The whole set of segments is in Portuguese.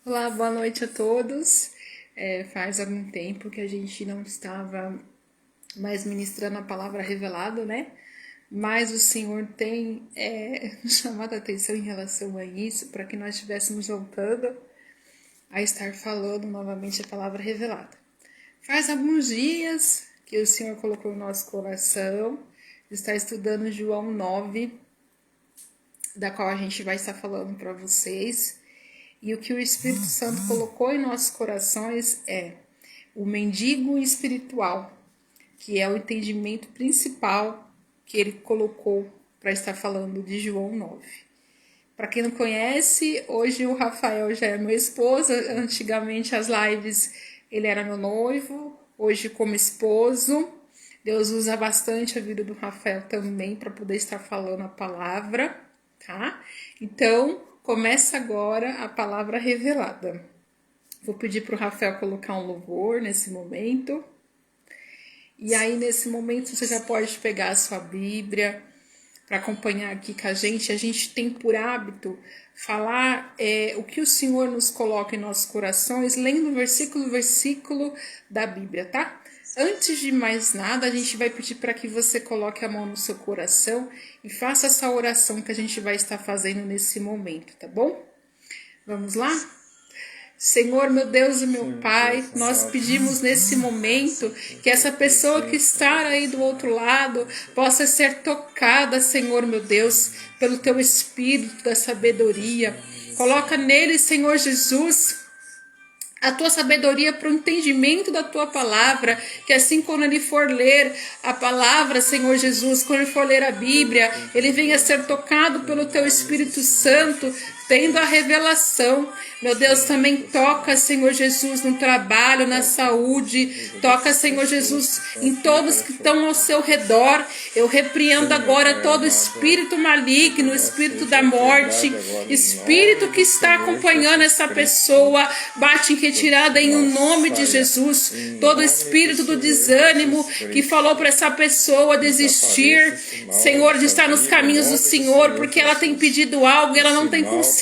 Olá, boa noite a todos. Faz algum tempo que a gente não estava mais ministrando a palavra revelada, né? Mas o Senhor tem chamado a atenção em relação a isso, para que nós estivéssemos voltando a estar falando novamente a palavra revelada. Faz alguns dias que o Senhor colocou no nosso coração, está estudando João 9, da qual a gente vai estar falando para vocês. E o que o Espírito Santo colocou em nossos corações é o mendigo espiritual, que é o entendimento principal que ele colocou para estar falando de João 9. Para quem não conhece, hoje o Rafael já é meu esposo. Antigamente as lives ele era meu noivo, hoje como esposo. Deus usa bastante a vida do Rafael também para poder estar falando a palavra, tá? Então, começa agora a palavra revelada. Vou pedir para o Rafael colocar um louvor nesse momento. E aí, nesse momento, você já pode pegar a sua Bíblia para acompanhar aqui com a gente. A gente tem por hábito falar o que o Senhor nos coloca em nossos corações, lendo versículo da Bíblia, tá? Antes de mais nada, a gente vai pedir para que você coloque a mão no seu coração e faça essa oração que a gente vai estar fazendo nesse momento, tá bom? Vamos lá? Senhor, meu Deus e meu Pai, nós pedimos nesse momento que essa pessoa que está aí do outro lado possa ser tocada, Senhor, meu Deus, pelo Teu Espírito da sabedoria. Coloca nele, Senhor Jesus, a tua sabedoria para o entendimento da tua palavra, que assim quando ele for ler a palavra, Senhor Jesus, quando ele for ler a Bíblia, ele venha ser tocado pelo teu Espírito Santo, tendo a revelação. Meu Deus, também toca, Senhor Jesus, no trabalho, na saúde, toca, Senhor Jesus, em todos que estão ao seu redor. Eu repreendo agora todo espírito maligno, espírito da morte, espírito que está acompanhando essa pessoa, bate em retirada em nome de Jesus. Todo espírito do desânimo que falou para essa pessoa desistir, Senhor, de estar nos caminhos do Senhor, porque ela tem pedido algo e ela não tem conseguido.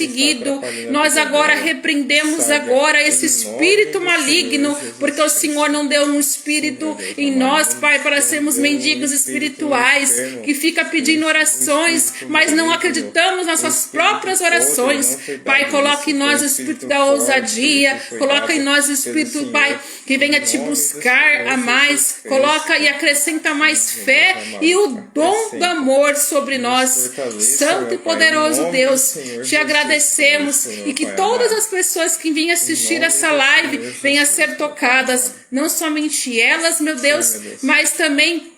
Nós agora repreendemos agora esse espírito maligno, porque o Senhor não deu um espírito em nós, Pai, para sermos mendigos espirituais, que fica pedindo orações, mas não acreditamos nas suas próprias orações. Pai, coloque em nós o espírito da ousadia, coloca em nós o espírito, Pai, que venha te buscar a mais, coloca e acrescenta mais fé e o dom do amor sobre nós. Santo e poderoso Deus, te agradecemos e que todas as pessoas que vêm assistir essa live venham a ser tocadas, não somente elas, meu Deus, mas também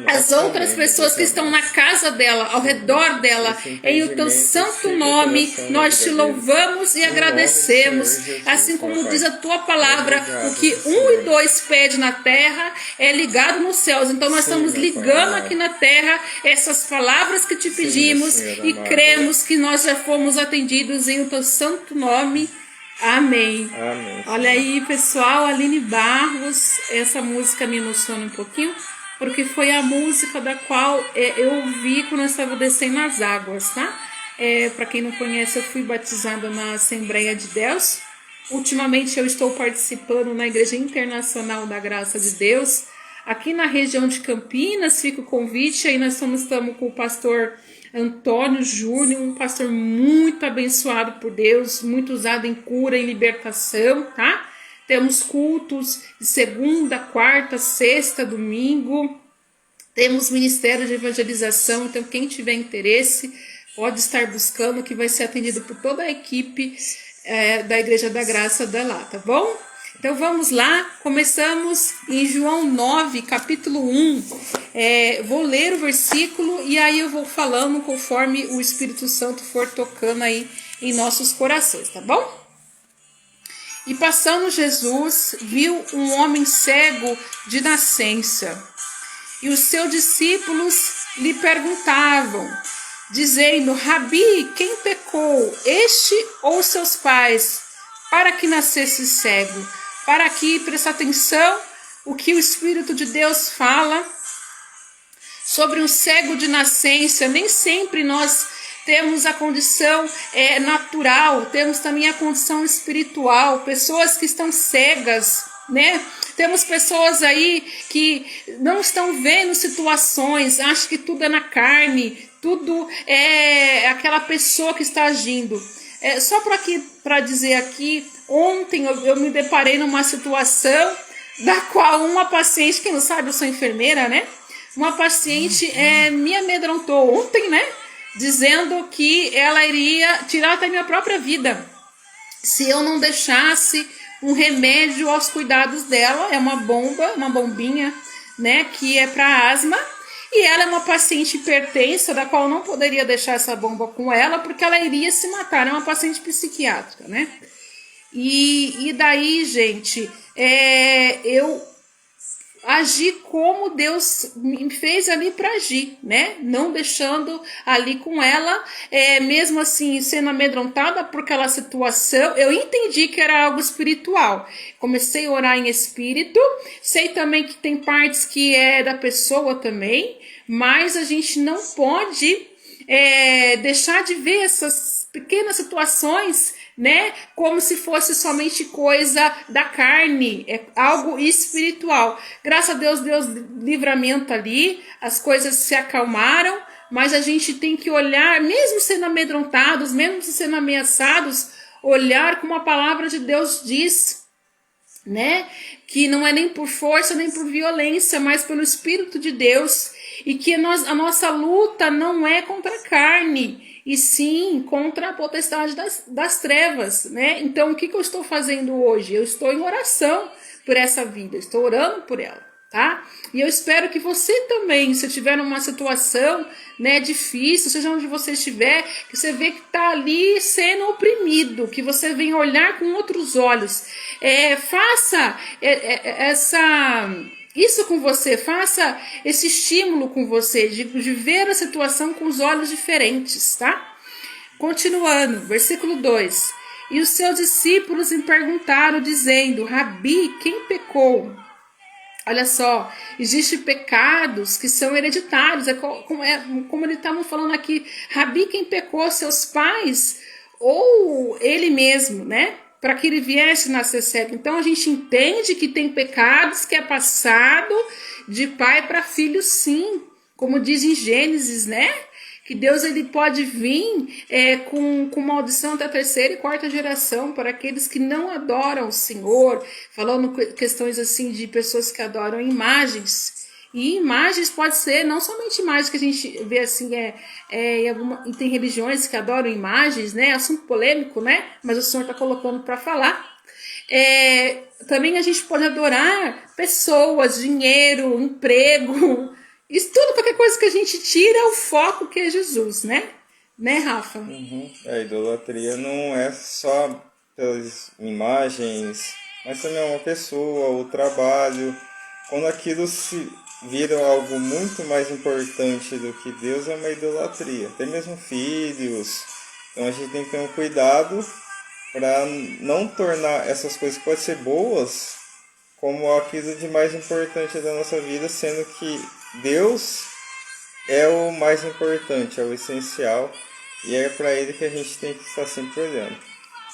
as outras pessoas que estão na casa dela, ao redor dela. Em o teu santo nome, nós te louvamos e agradecemos. Assim como diz a tua palavra, o que 1 e 2 pede na terra é ligado nos céus. Então nós estamos ligando aqui na terra essas palavras que te pedimos e cremos que nós já fomos atendidos em o teu santo nome. Amém. Amém. Olha aí, pessoal, Aline Barros, essa música me emociona um pouquinho, porque foi a música da qual eu ouvi quando eu estava descendo as águas, tá? Para quem não conhece, eu fui batizada na Assembleia de Deus. Ultimamente eu estou participando na Igreja Internacional da Graça de Deus, aqui na região de Campinas. Fica o convite, aí nós estamos com o pastor Antônio Júnior, um pastor muito abençoado por Deus, muito usado em cura e libertação, tá? Temos cultos de segunda, quarta, sexta, domingo. Temos ministério de evangelização. Então, quem tiver interesse, pode estar buscando, que vai ser atendido por toda a equipe da Igreja da Graça da lá, tá bom? Então, vamos lá. Começamos em João 9, capítulo 1. Vou ler o versículo e aí eu vou falando conforme o Espírito Santo for tocando aí em nossos corações, tá bom? E passando Jesus, viu um homem cego de nascença. E os seus discípulos lhe perguntavam, dizendo, Rabi, quem pecou, este ou seus pais, para que nascesse cego? Para que, preste atenção, o que o Espírito de Deus fala sobre um cego de nascença. Nem sempre nós temos a condição natural, temos também a condição espiritual, pessoas que estão cegas, né? Temos pessoas aí que não estão vendo situações, acham que tudo é na carne, tudo é aquela pessoa que está agindo. Só para dizer aqui, ontem eu me deparei numa situação da qual uma paciente, quem não sabe, eu sou enfermeira, né? Uma paciente me amedrontou ontem, né? Dizendo que ela iria tirar até minha própria vida se eu não deixasse um remédio aos cuidados dela. É uma bombinha, né? Que é para asma. E ela é uma paciente hipertensa, da qual eu não poderia deixar essa bomba com ela, porque ela iria se matar. É uma paciente psiquiátrica, né? E daí, gente, eu agi como Deus me fez ali para agir, né? Não deixando ali com ela, mesmo assim, sendo amedrontada por aquela situação, eu entendi que era algo espiritual. Comecei a orar em espírito, sei também que tem partes que é da pessoa também, mas a gente não pode deixar de ver essas pequenas situações, né, como se fosse somente coisa da carne, é algo espiritual. Graças a Deus, Deus livramento ali, as coisas se acalmaram, mas a gente tem que olhar, mesmo sendo amedrontados, mesmo sendo ameaçados, olhar como a palavra de Deus diz, né, que não é nem por força nem por violência, mas pelo Espírito de Deus, e que a nossa luta não é contra a carne, e sim contra a potestade das trevas, né? Então, o que eu estou fazendo hoje? Eu estou em oração por essa vida, estou orando por ela, tá? E eu espero que você também, se tiver numa situação, né, difícil, seja onde você estiver, que você vê que está ali sendo oprimido, que você venha olhar com outros olhos. Faça isso com você, faça esse estímulo com você, de ver a situação com os olhos diferentes, tá? Continuando, versículo 2. E os seus discípulos me perguntaram, dizendo: Rabi, quem pecou? Olha só, existem pecados que são hereditários, como ele estava falando aqui, Rabi, quem pecou, seus pais ou ele mesmo, né? Para que ele viesse nascer cego. Então a gente entende que tem pecados que é passado de pai para filho, sim, como diz em Gênesis, né? Que Deus ele pode vir com maldição da terceira e quarta geração para aqueles que não adoram o Senhor, falando questões assim de pessoas que adoram imagens. E imagens pode ser não somente imagens que a gente vê assim, tem religiões que adoram imagens, né? Assunto polêmico, né? Mas o Senhor está colocando para falar. Também a gente pode adorar pessoas, dinheiro, emprego, isso tudo, qualquer coisa que a gente tira o foco que é Jesus, né? Né, Rafa? A idolatria não é só pelas imagens, mas também é uma pessoa, o trabalho. Quando aquilo se vira algo muito mais importante do que Deus, é uma idolatria. Até mesmo filhos. Então a gente tem que ter um cuidado para não tornar essas coisas que podem ser boas como aquilo de mais importante da nossa vida, sendo que Deus é o mais importante, é o essencial, e é para Ele que a gente tem que estar sempre olhando.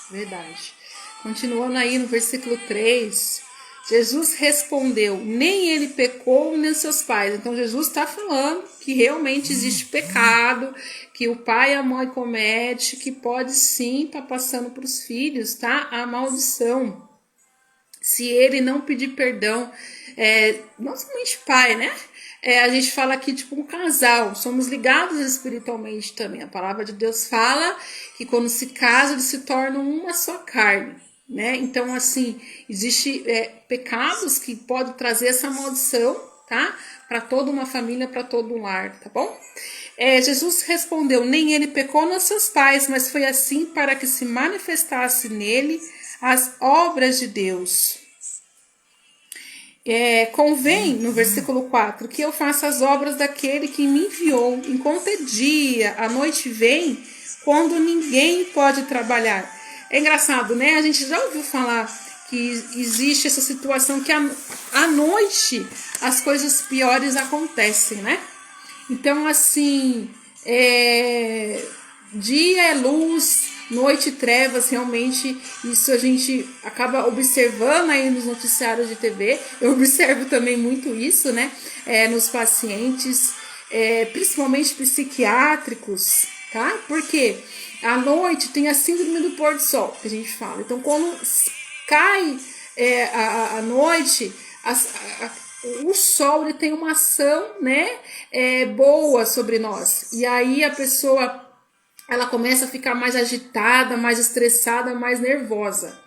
Verdade. Continuando aí no versículo 3, Jesus respondeu: nem ele pecou, nem seus pais. Então Jesus está falando que realmente existe pecado, que o pai e a mãe cometem, que pode sim estar passando para os filhos, tá? A maldição. Se ele não pedir perdão, não somente pai, né? A gente fala aqui tipo um casal, somos ligados espiritualmente também. A palavra de Deus fala que quando se casa eles se tornam uma só carne, né? Então assim, existe pecados que podem trazer essa maldição, tá? Para toda uma família, para todo um lar, tá bom? Jesus respondeu: nem ele pecou nos seus pais, mas foi assim para que se manifestasse nele as obras de Deus. Convém, no versículo 4, que eu faça as obras daquele que me enviou, enquanto é dia, a noite vem, quando ninguém pode trabalhar. É engraçado, né? A gente já ouviu falar que existe essa situação que à noite as coisas piores acontecem, né? Então, assim, dia é luz, noite trevas, realmente isso a gente acaba observando aí nos noticiários de TV. Eu observo também muito isso, né? Nos pacientes, principalmente psiquiátricos, tá? Porque à noite tem a síndrome do pôr do sol, que a gente fala. Então, quando cai a noite, o sol ele tem uma ação, né, boa sobre nós. E aí a pessoa ela começa a ficar mais agitada, mais estressada, mais nervosa.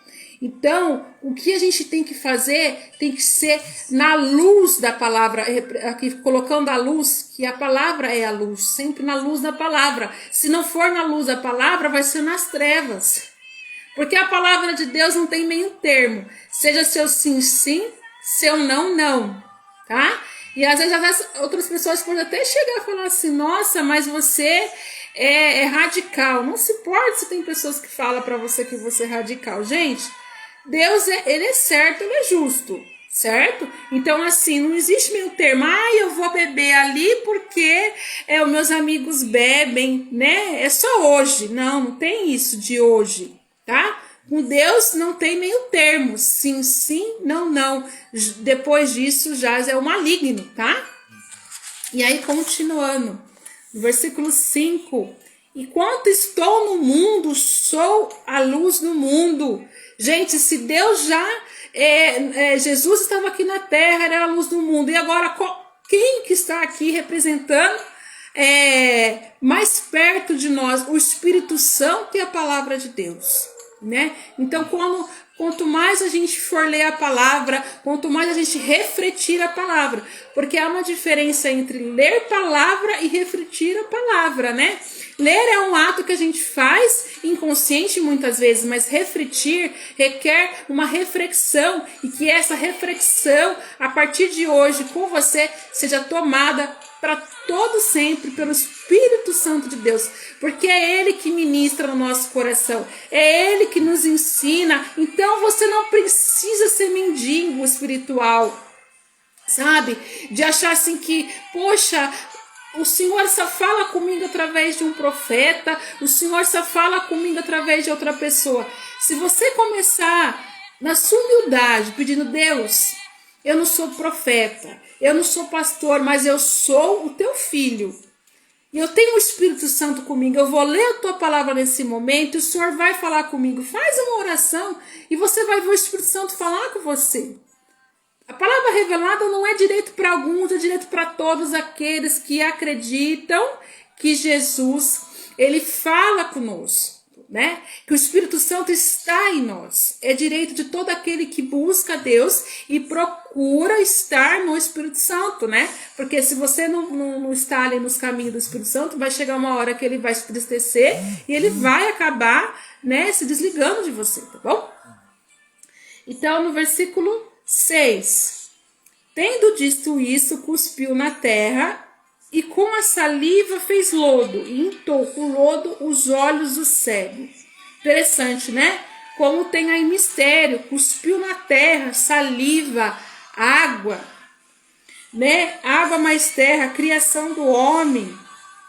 Então, o que a gente tem que fazer tem que ser na luz da palavra, aqui colocando a luz, que a palavra é a luz, sempre na luz da palavra. Se não for na luz da palavra, vai ser nas trevas. Porque a palavra de Deus não tem meio termo. Seja seu sim, sim, seu não, não. Tá? E às vezes outras pessoas podem até chegar a falar assim, nossa, mas você é radical. Não se importa se tem pessoas que falam para você que você é radical. Gente, Deus, ele é certo, ele é justo, certo? Então, assim, não existe meio termo. Eu vou beber ali porque os meus amigos bebem, né? É só hoje. Não tem isso de hoje, tá? Com Deus não tem meio termo. Sim, sim, não, não. Depois disso já é o maligno, tá? E aí, continuando. No versículo 5. Enquanto estou no mundo, sou a luz do mundo. Gente, se Deus já... Jesus estava aqui na terra, era a luz do mundo. E agora, quem que está aqui representando mais perto de nós? O Espírito Santo e a palavra de Deus. Né? Então, quanto mais a gente for ler a palavra, quanto mais a gente refletir a palavra, porque há uma diferença entre ler palavra e refletir a palavra, né? Ler é um ato que a gente faz inconsciente muitas vezes, mas refletir requer uma reflexão, e que essa reflexão, a partir de hoje, com você, seja tomada para todo sempre pelo Espírito Santo de Deus, porque é Ele que ministra no nosso coração, é Ele que nos ensina. Então você não precisa ser mendigo espiritual, sabe? De achar assim que, poxa, o Senhor só fala comigo através de um profeta, o Senhor só fala comigo através de outra pessoa. Se você começar na sua humildade, pedindo, Deus, eu não sou profeta, eu não sou pastor, mas eu sou o teu filho. E eu tenho o Espírito Santo comigo, eu vou ler a tua palavra nesse momento, e o Senhor vai falar comigo. Faz uma oração e você vai ver o Espírito Santo falar com você. A palavra revelada não é direito para alguns, é direito para todos aqueles que acreditam que Jesus, ele fala conosco, né? Que o Espírito Santo está em nós. É direito de todo aquele que busca Deus e procura estar no Espírito Santo, né? Porque se você não está ali nos caminhos do Espírito Santo, vai chegar uma hora que ele vai se entristecer e ele vai acabar, né, se desligando de você, tá bom? Então, no versículo 6. Tendo dito isso, cuspiu na terra e com a saliva fez lodo e untou com lodo os olhos do cego. Interessante, né? Como tem aí mistério, cuspiu na terra, saliva, água, né? Água mais terra, criação do homem.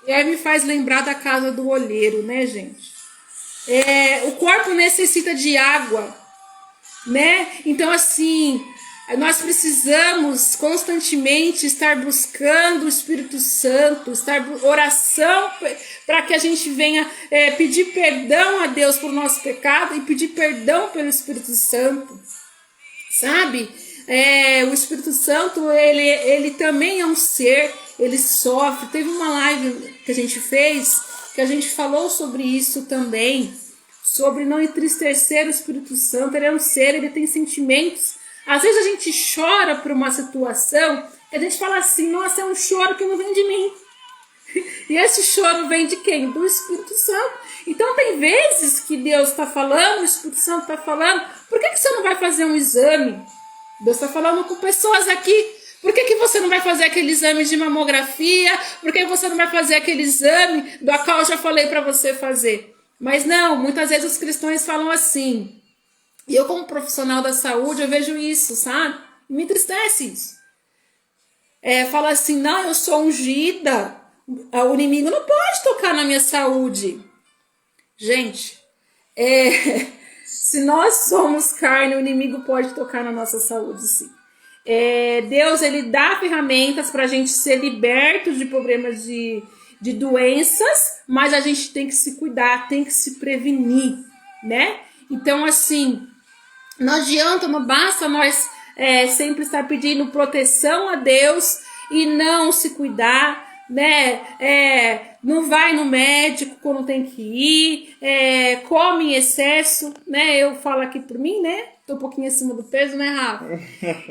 E aí me faz lembrar da casa do olheiro, né, gente? O corpo necessita de água, né? Então, assim, nós precisamos constantemente estar buscando o Espírito Santo, oração para que a gente venha pedir perdão a Deus por nosso pecado e pedir perdão pelo Espírito Santo, sabe? O Espírito Santo, ele também é um ser, ele sofre. Teve uma live que a gente fez, que a gente falou sobre isso também, sobre não entristecer o Espírito Santo. Ele é um ser, ele tem sentimentos. Às vezes a gente chora por uma situação e a gente fala assim, nossa, é um choro que não vem de mim. E esse choro vem de quem? Do Espírito Santo. Então tem vezes que Deus está falando, o Espírito Santo está falando, por que você não vai fazer um exame? Deus está falando com pessoas aqui. Por que você não vai fazer aquele exame de mamografia? Por que você não vai fazer aquele exame do qual eu já falei para você fazer? Mas não, muitas vezes os cristãos falam assim. E eu, como profissional da saúde, eu vejo isso, sabe? Me entristece isso. Fala assim, não, eu sou ungida. O inimigo não pode tocar na minha saúde. Gente, se nós somos carne, o inimigo pode tocar na nossa saúde, sim. Deus, ele dá ferramentas para a gente ser liberto de problemas de doenças, mas a gente tem que se cuidar, tem que se prevenir, né? Então, assim, não adianta, não basta nós sempre estar pedindo proteção a Deus e não se cuidar, né? Não vai no médico quando tem que ir, come em excesso, né? Eu falo aqui por mim, né? Tô um pouquinho acima do peso, né, Rafa?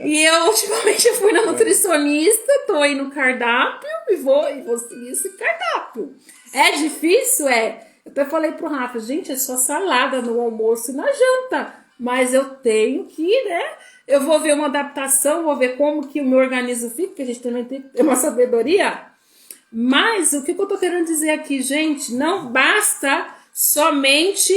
E eu ultimamente fui na nutricionista, tô aí no cardápio e vou seguir esse cardápio. É difícil? É. Eu até falei pro Rafa, gente, é só salada no almoço e na janta. Mas eu tenho que, né? Eu vou ver uma adaptação, vou ver como que o meu organismo fica, porque a gente também tem que ter uma sabedoria. Mas o que eu tô querendo dizer aqui, gente, não basta somente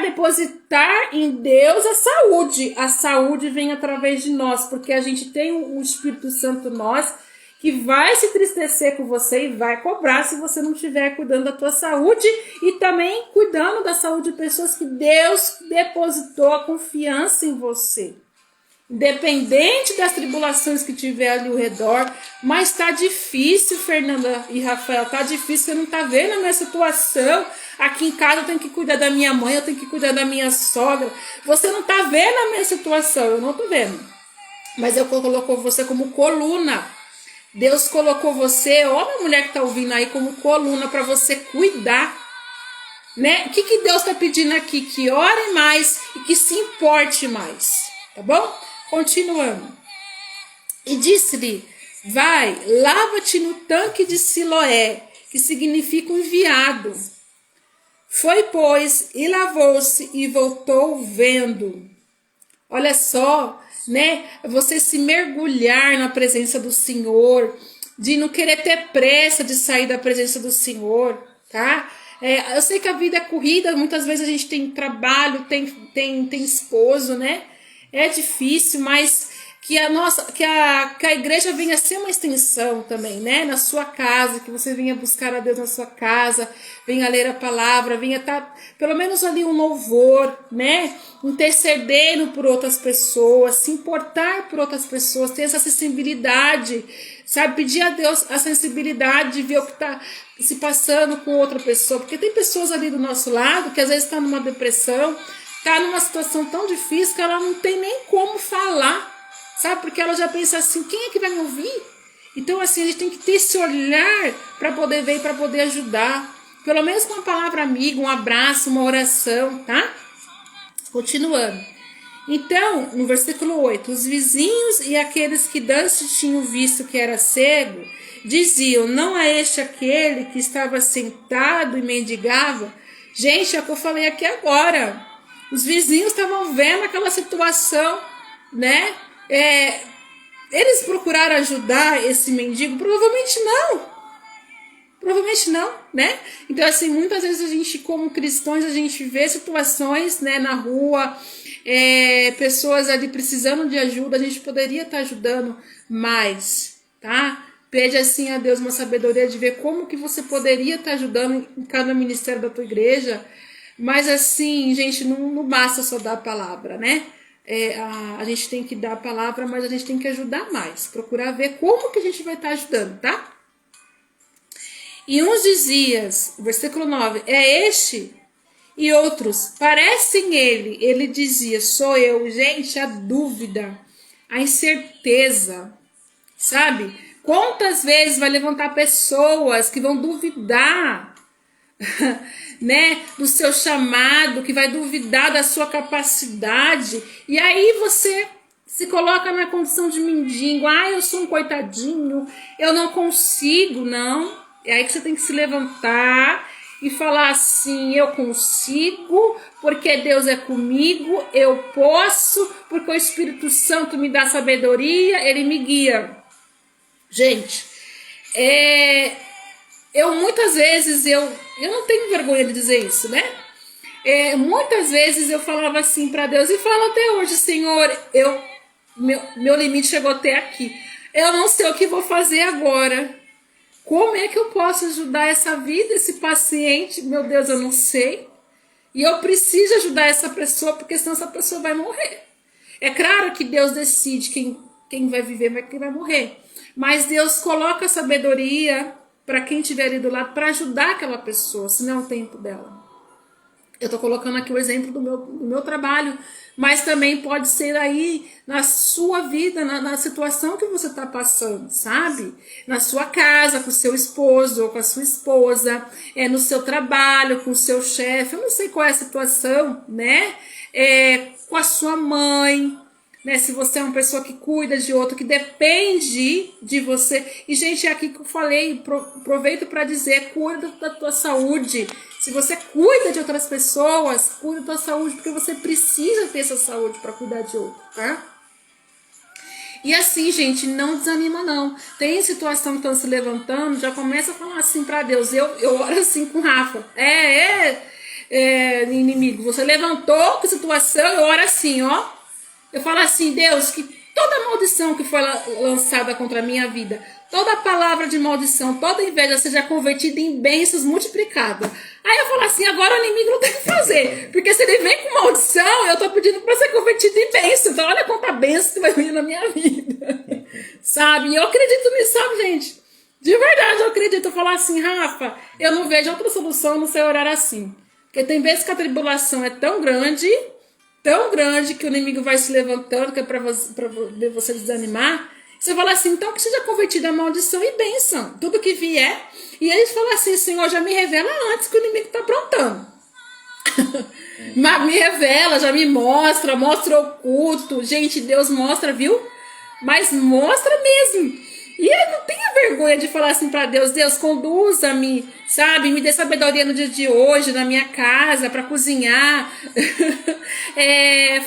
depositar em Deus a saúde. A saúde vem através de nós, porque a gente tem o Espírito Santo nós, que vai se entristecer com você e vai cobrar se você não estiver cuidando da tua saúde e também cuidando da saúde de pessoas que Deus depositou a confiança em você. Independente das tribulações que tiver ali ao redor, mas tá difícil, Fernanda e Rafael, tá difícil, você não tá vendo a minha situação. Aqui em casa eu tenho que cuidar da minha mãe, eu tenho que cuidar da minha sogra. Você não tá vendo a minha situação, eu não tô vendo. Mas eu colocou você como coluna. Deus colocou você, homem ou mulher que tá ouvindo aí, como coluna para você cuidar. Né? O que Deus tá pedindo aqui? Que ore mais e que se importe mais. Tá bom? Continuando. E disse-lhe, vai, lava-te no tanque de Siloé, que significa enviado. Foi, pois, e lavou-se e voltou vendo. Olha só, né? Você se mergulhar na presença do Senhor, de não querer ter pressa de sair da presença do Senhor, tá? Eu sei que a vida é corrida, muitas vezes a gente tem trabalho, tem esposo, né? É difícil, mas que a igreja venha a ser uma extensão também, né? Na sua casa, que você venha buscar a Deus na sua casa, venha ler a palavra, venha estar, pelo menos ali um louvor, né? Intercedendo por outras pessoas, se importar por outras pessoas, ter essa sensibilidade, sabe? Pedir a Deus a sensibilidade de ver o que está se passando com outra pessoa, porque tem pessoas ali do nosso lado que às vezes estão numa depressão, tá numa situação tão difícil que ela não tem nem como falar, sabe? Porque ela já pensa assim, quem é que vai me ouvir? Então, assim, a gente tem que ter esse olhar para poder ver e para poder ajudar. Pelo menos com uma palavra amiga, um abraço, uma oração, tá? Continuando. Então, no versículo 8, os vizinhos e aqueles que dantes tinham visto que era cego, diziam, não é este aquele que estava sentado e mendigava? Gente, é o que eu falei aqui agora. Os vizinhos estavam vendo aquela situação, né? Eles procuraram ajudar esse mendigo? Provavelmente não. Provavelmente não, né? Então, assim, muitas vezes a gente, como cristãos, a gente vê situações, né, na rua, pessoas ali precisando de ajuda, a gente poderia estar ajudando mais, tá? Pede, assim, a Deus uma sabedoria de ver como que você poderia estar ajudando em cada ministério da tua igreja. Mas assim, gente, não basta só dar a palavra, né? A gente tem que dar a palavra, mas a gente tem que ajudar mais. Procurar ver como que a gente vai estar ajudando, tá? E uns diziam, versículo 9, é este? E outros, parecem ele. Ele dizia, sou eu. Gente, a dúvida, a incerteza, sabe? Quantas vezes vai levantar pessoas que vão duvidar né, do seu chamado, que vai duvidar da sua capacidade, e aí você se coloca na condição de mendigo, eu sou um coitadinho, eu não consigo, não. É aí que você tem que se levantar e falar assim, eu consigo, porque Deus é comigo, eu posso, porque o Espírito Santo me dá sabedoria, ele me guia. Gente, muitas vezes, eu não tenho vergonha de dizer isso, né? Muitas vezes eu falava assim para Deus, e falo até hoje, Senhor, meu limite chegou até aqui. Eu não sei o que vou fazer agora. Como é que eu posso ajudar essa vida, esse paciente? Meu Deus, eu não sei. E eu preciso ajudar essa pessoa, porque senão essa pessoa vai morrer. É claro que Deus decide quem vai viver e quem vai morrer. Mas Deus coloca a sabedoria para quem estiver ali do lado para ajudar aquela pessoa, se não é o tempo dela. Eu estou colocando aqui o exemplo do meu trabalho, mas também pode ser aí na sua vida, na situação que você está passando, sabe? Na sua casa, com o seu esposo ou com a sua esposa, no seu trabalho, com o seu chefe, eu não sei qual é a situação, né? Com a sua mãe, né? Se você é uma pessoa que cuida de outro, que depende de você. E, gente, é aqui que eu falei, aproveito para dizer, cuida da tua saúde. Se você cuida de outras pessoas, cuida da tua saúde, porque você precisa ter essa saúde para cuidar de outro, tá? E assim, gente, não desanima não. Tem situação que estão se levantando, já começa a falar assim para Deus. Eu oro assim com o Rafa. Inimigo, você levantou que situação, eu oro assim, ó. Eu falo assim, Deus, que toda maldição que foi lançada contra a minha vida, toda palavra de maldição, toda inveja seja convertida em bênçãos multiplicadas. Aí eu falo assim, agora o inimigo não tem o que fazer, porque se ele vem com maldição, eu tô pedindo para ser convertido em bênção. Então olha quanta bênção que vai vir na minha vida. Sabe? E eu acredito nisso, sabe, gente? De verdade, eu acredito. Eu falo assim, Rafa, eu não vejo outra solução no seu orar assim. Porque tem vezes que a tribulação é tão grande que o inimigo vai se levantando, que é para você desanimar. Você fala assim, então que seja convertida a maldição e bênção, tudo que vier. E eles falam assim, Senhor, já me revela antes que o inimigo está aprontando. Me revela, já me mostra oculto. Gente, Deus mostra, viu? Mas mostra mesmo. E eu não tenho vergonha de falar assim para Deus, Deus, conduza-me, sabe? Me dê sabedoria no dia de hoje, na minha casa, para cozinhar.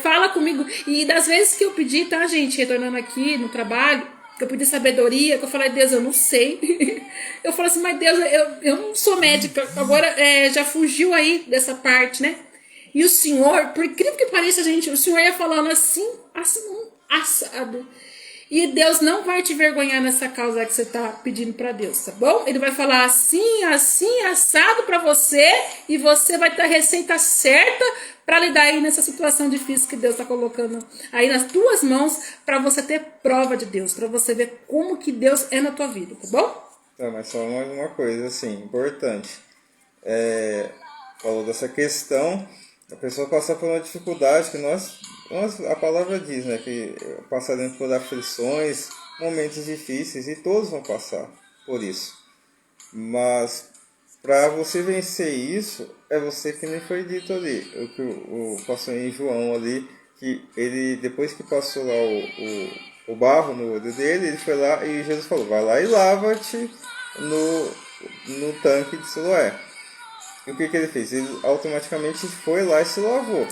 Fala comigo. E das vezes que eu pedi, tá, gente, retornando aqui no trabalho, que eu pedi sabedoria, que eu falei, Deus, eu não sei. Eu falo assim, mas Deus, eu não sou médica. Agora já fugiu aí dessa parte, né? E o Senhor, por incrível que pareça, gente, o Senhor ia falando assim, assado. E Deus não vai te vergonhar nessa causa que você está pedindo para Deus, tá bom? Ele vai falar assim, assim, assado para você, e você vai ter a receita certa para lidar aí nessa situação difícil que Deus está colocando aí nas tuas mãos, para você ter prova de Deus, para você ver como que Deus é na tua vida, tá bom? Tá, mas só mais uma coisa, assim, importante. Falou dessa questão, a pessoa passar por uma dificuldade que a palavra diz, né, que passaremos por aflições, momentos difíceis, e todos vão passar por isso. Mas para você vencer isso, é você que nem foi dito ali, o que o pastor em João ali, que ele, depois que passou lá o barro no olho dele, ele foi lá e Jesus falou, vai lá e lava-te no tanque de Siloé. E o que ele fez? Ele automaticamente foi lá e se lavou.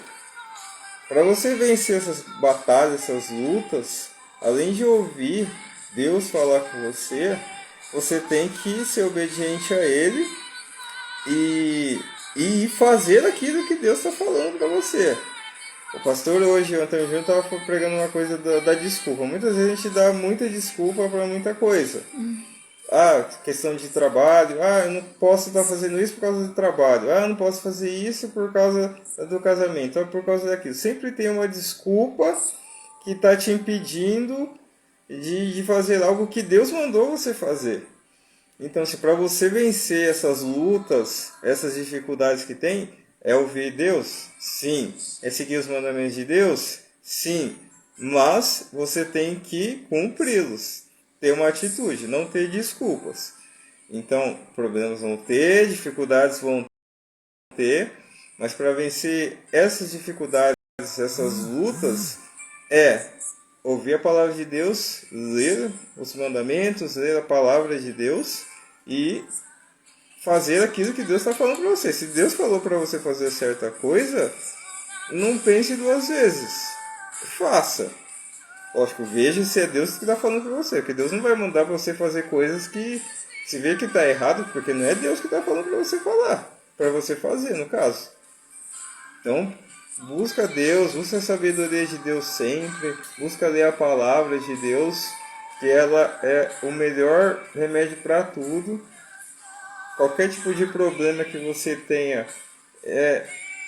Para você vencer essas batalhas, essas lutas, além de ouvir Deus falar com você, você tem que ser obediente a Ele e fazer aquilo que Deus está falando para você. O pastor hoje, o Antônio Júnior, estava pregando uma coisa da desculpa. Muitas vezes a gente dá muita desculpa para muita coisa. Questão de trabalho. Eu não posso estar fazendo isso por causa do trabalho. Eu não posso fazer isso por causa do casamento. Ou por causa daquilo. Sempre tem uma desculpa que está te impedindo de fazer algo que Deus mandou você fazer. Então, se para você vencer essas lutas, essas dificuldades que tem, é ouvir Deus? Sim. É seguir os mandamentos de Deus? Sim. Mas você tem que cumpri-los. Ter uma atitude, não ter desculpas. Então, problemas vão ter, dificuldades vão ter, mas para vencer essas dificuldades, essas lutas, ouvir a palavra de Deus, ler os mandamentos, ler a palavra de Deus e fazer aquilo que Deus está falando para você. Se Deus falou para você fazer certa coisa, não pense duas vezes. Faça. Lógico, veja se é Deus que está falando para você, porque Deus não vai mandar para você fazer coisas que se vê que está errado, porque não é Deus que está falando para você falar, para você fazer, no caso. Então, busca Deus, busca a sabedoria de Deus sempre, busca ler a palavra de Deus que ela é o melhor remédio para tudo. Qualquer tipo de problema que você tenha,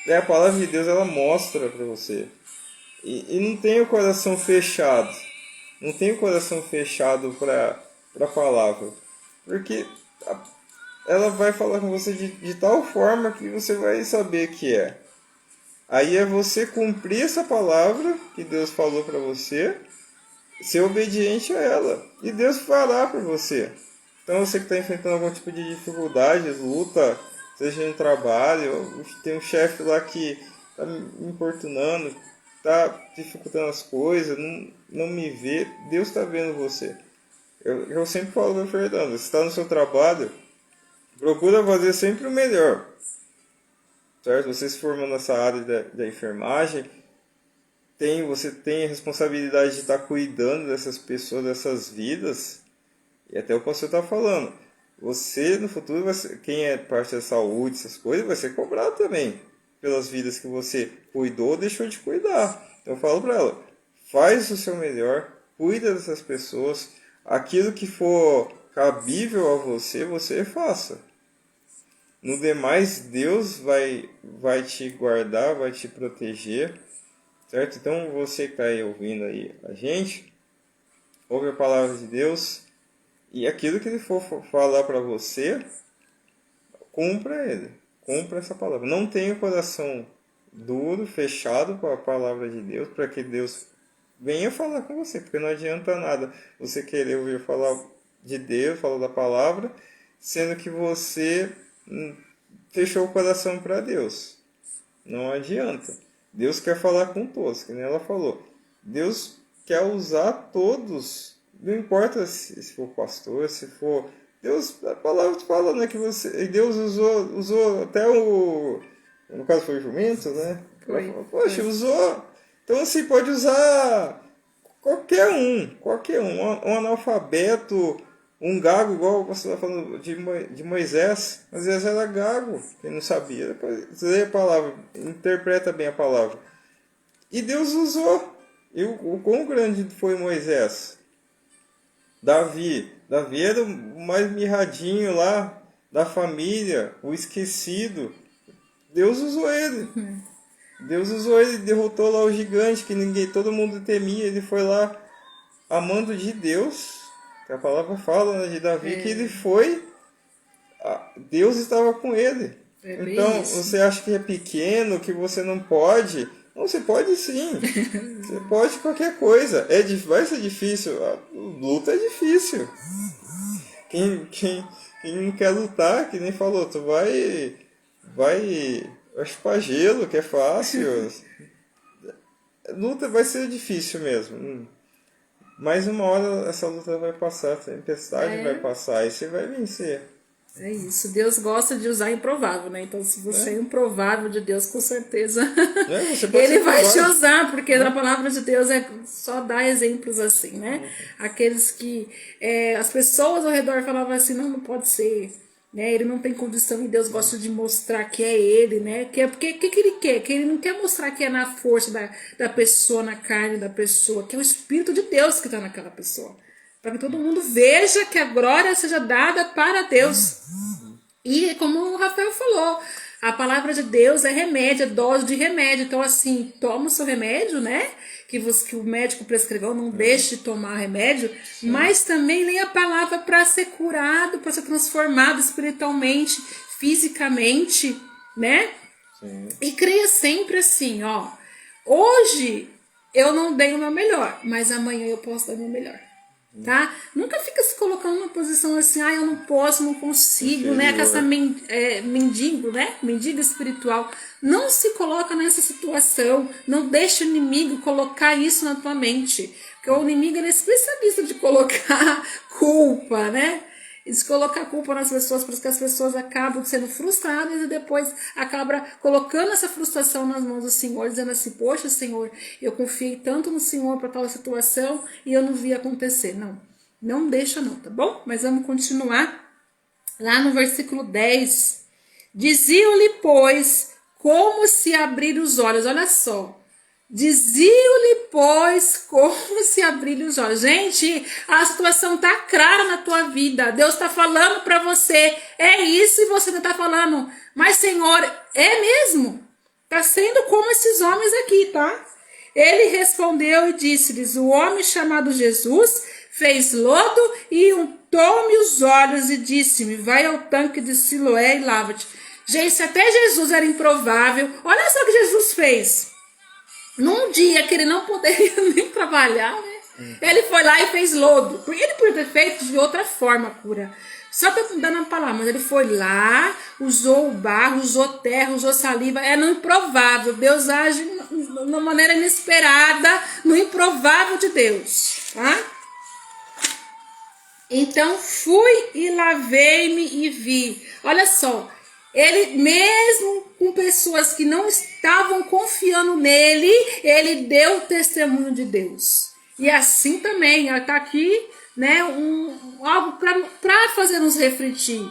a palavra de Deus, ela mostra para você. E não tem o coração fechado. Não tem o coração fechado para a palavra. Porque ela vai falar com você de tal forma que você vai saber que é. Aí é você cumprir essa palavra que Deus falou para você, ser obediente a ela. E Deus fará por você. Então você que está enfrentando algum tipo de dificuldade, luta, seja no trabalho, tem um chefe lá que está me importunando, está dificultando as coisas, não me vê, Deus está vendo você. Eu sempre falo para o Fernando, você está no seu trabalho, procura fazer sempre o melhor. Certo? Você se formando nessa área da enfermagem, você tem a responsabilidade de estar cuidando dessas pessoas, dessas vidas. E até o pastor está falando, você no futuro, quem é parte da saúde, essas coisas, vai ser cobrado também pelas vidas que você cuidou ou deixou de cuidar. Então eu falo para ela, faz o seu melhor, cuida dessas pessoas, aquilo que for cabível a você, você faça. No demais, Deus vai te guardar, vai te proteger, certo? Então você que está aí ouvindo aí a gente, ouve a palavra de Deus, e aquilo que ele for falar para você, cumpra ele. Cumpra essa palavra. Não tenha o coração duro, fechado para a palavra de Deus, para que Deus venha falar com você. Porque não adianta nada você querer ouvir falar de Deus, falar da palavra, sendo que você fechou o coração para Deus. Não adianta. Deus quer falar com todos, que nem ela falou. Deus quer usar todos. Não importa se for pastor, se for... Deus, a palavra fala, né, que Deus usou até no caso foi o jumento, né? Poxa, usou. Então assim, pode usar qualquer um analfabeto, um gago, igual você está falando de Moisés. Moisés era gago, ele não sabia. Depois lê a palavra, interpreta bem a palavra. E Deus usou. E o quão grande foi Moisés? Davi era o mais mirradinho lá da família, o esquecido. Deus usou ele. Deus usou ele, derrotou lá o gigante que todo mundo temia. Ele foi lá amando de Deus, que a palavra fala, né, de Davi, que ele foi, Deus estava com ele. Então, você acha que é pequeno, que você não pode? Não, você pode sim. Você pode qualquer coisa. Vai ser difícil. A luta é difícil. Quem não quer lutar, que nem falou, tu vai chupar gelo, que é fácil. Luta vai ser difícil mesmo. Mas uma hora essa luta vai passar, a tempestade vai passar e você vai vencer. É isso, Deus gosta de usar improvável, né? Então, se você é improvável de Deus, com certeza Ele vai te usar, porque a palavra de Deus só dá exemplos assim, né? Aqueles que as pessoas ao redor falavam assim, não pode ser, né? Ele não tem condição e Deus gosta de mostrar que é Ele, né? Porque o que Ele quer? Que Ele não quer mostrar que é na força da pessoa, na carne da pessoa, que é o Espírito de Deus que está naquela pessoa. Para que todo mundo veja que a glória seja dada para Deus. E como o Rafael falou, a palavra de Deus é remédio, é dose de remédio. Então, assim, toma o seu remédio, né? Que o médico prescreveu, não deixe de tomar remédio. Sim. Mas também leia a palavra para ser curado, para ser transformado espiritualmente, fisicamente, né? Sim. E creia sempre assim, ó. Hoje eu não dei o meu melhor, mas amanhã eu posso dar o meu melhor. Tá? Nunca fica se colocando numa posição assim, eu não posso, não consigo, né? Com essa mendigo, né? Mendigo espiritual. Não se coloca nessa situação, não deixa o inimigo colocar isso na tua mente. Porque o inimigo é especialista de colocar culpa, né? De colocar culpa nas pessoas, porque as pessoas acabam sendo frustradas e depois acabam colocando essa frustração nas mãos do Senhor, dizendo assim, poxa Senhor, eu confiei tanto no Senhor para tal situação e eu não vi acontecer. Não deixa não, tá bom? Mas vamos continuar lá no versículo 10. Diziam-lhe, pois, como se abrir os olhos. Olha só, Diziam-lhe, pois, como se abrir os olhos. Gente, a situação tá clara na tua vida. Deus tá falando para você. É isso e você não tá falando. Mas, Senhor, é mesmo? Tá sendo como esses homens aqui, tá? Ele respondeu e disse-lhes, o homem chamado Jesus fez lodo e untou-me os olhos e disse-me, vai ao tanque de Siloé e lava-te. Gente, se até Jesus era improvável, olha só o que Jesus fez. Num dia que ele não poderia nem trabalhar, né? Ele foi lá e fez lodo. Porque ele podia ter feito de outra forma a cura. Só tô dando uma palavra, mas ele foi lá, usou o barro, usou terra, usou saliva. É no improvável. Deus age de uma maneira inesperada, no improvável de Deus. Tá? Então fui e lavei-me e vi. Olha só. Ele mesmo com pessoas que não estavam confiando nele, ele deu o testemunho de Deus. E assim também, está aqui, né, algo para fazer nos refletir.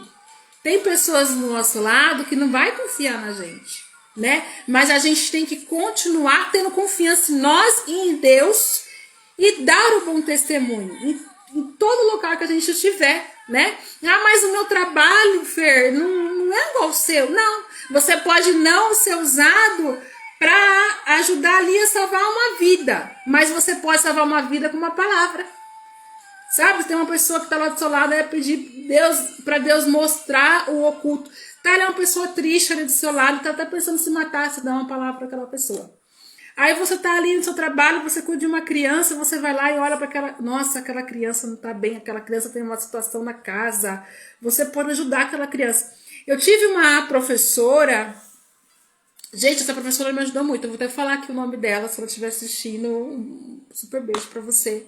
Tem pessoas do nosso lado que não vai confiar na gente, né? Mas a gente tem que continuar tendo confiança em nós e em Deus e dar o bom testemunho em todo lugar que a gente estiver, né? Ah, mas o meu trabalho, Fer, não é igual o seu. Não, você pode não ser usado para ajudar ali a salvar uma vida, mas você pode salvar uma vida com uma palavra. Sabe, tem uma pessoa que está lá do seu lado, é pedir para Deus mostrar o oculto. Tá, ela é uma pessoa triste ali do seu lado, tá até pensando em se matar, se dá uma palavra para aquela pessoa. Aí você tá ali no seu trabalho, você cuida de uma criança, você vai lá e olha para aquela... Nossa, aquela criança não tá bem, aquela criança tem uma situação na casa. Você pode ajudar aquela criança. Eu tive uma professora... Gente, essa professora me ajudou muito. Eu vou até falar aqui o nome dela, se ela estiver assistindo. Um super beijo para você.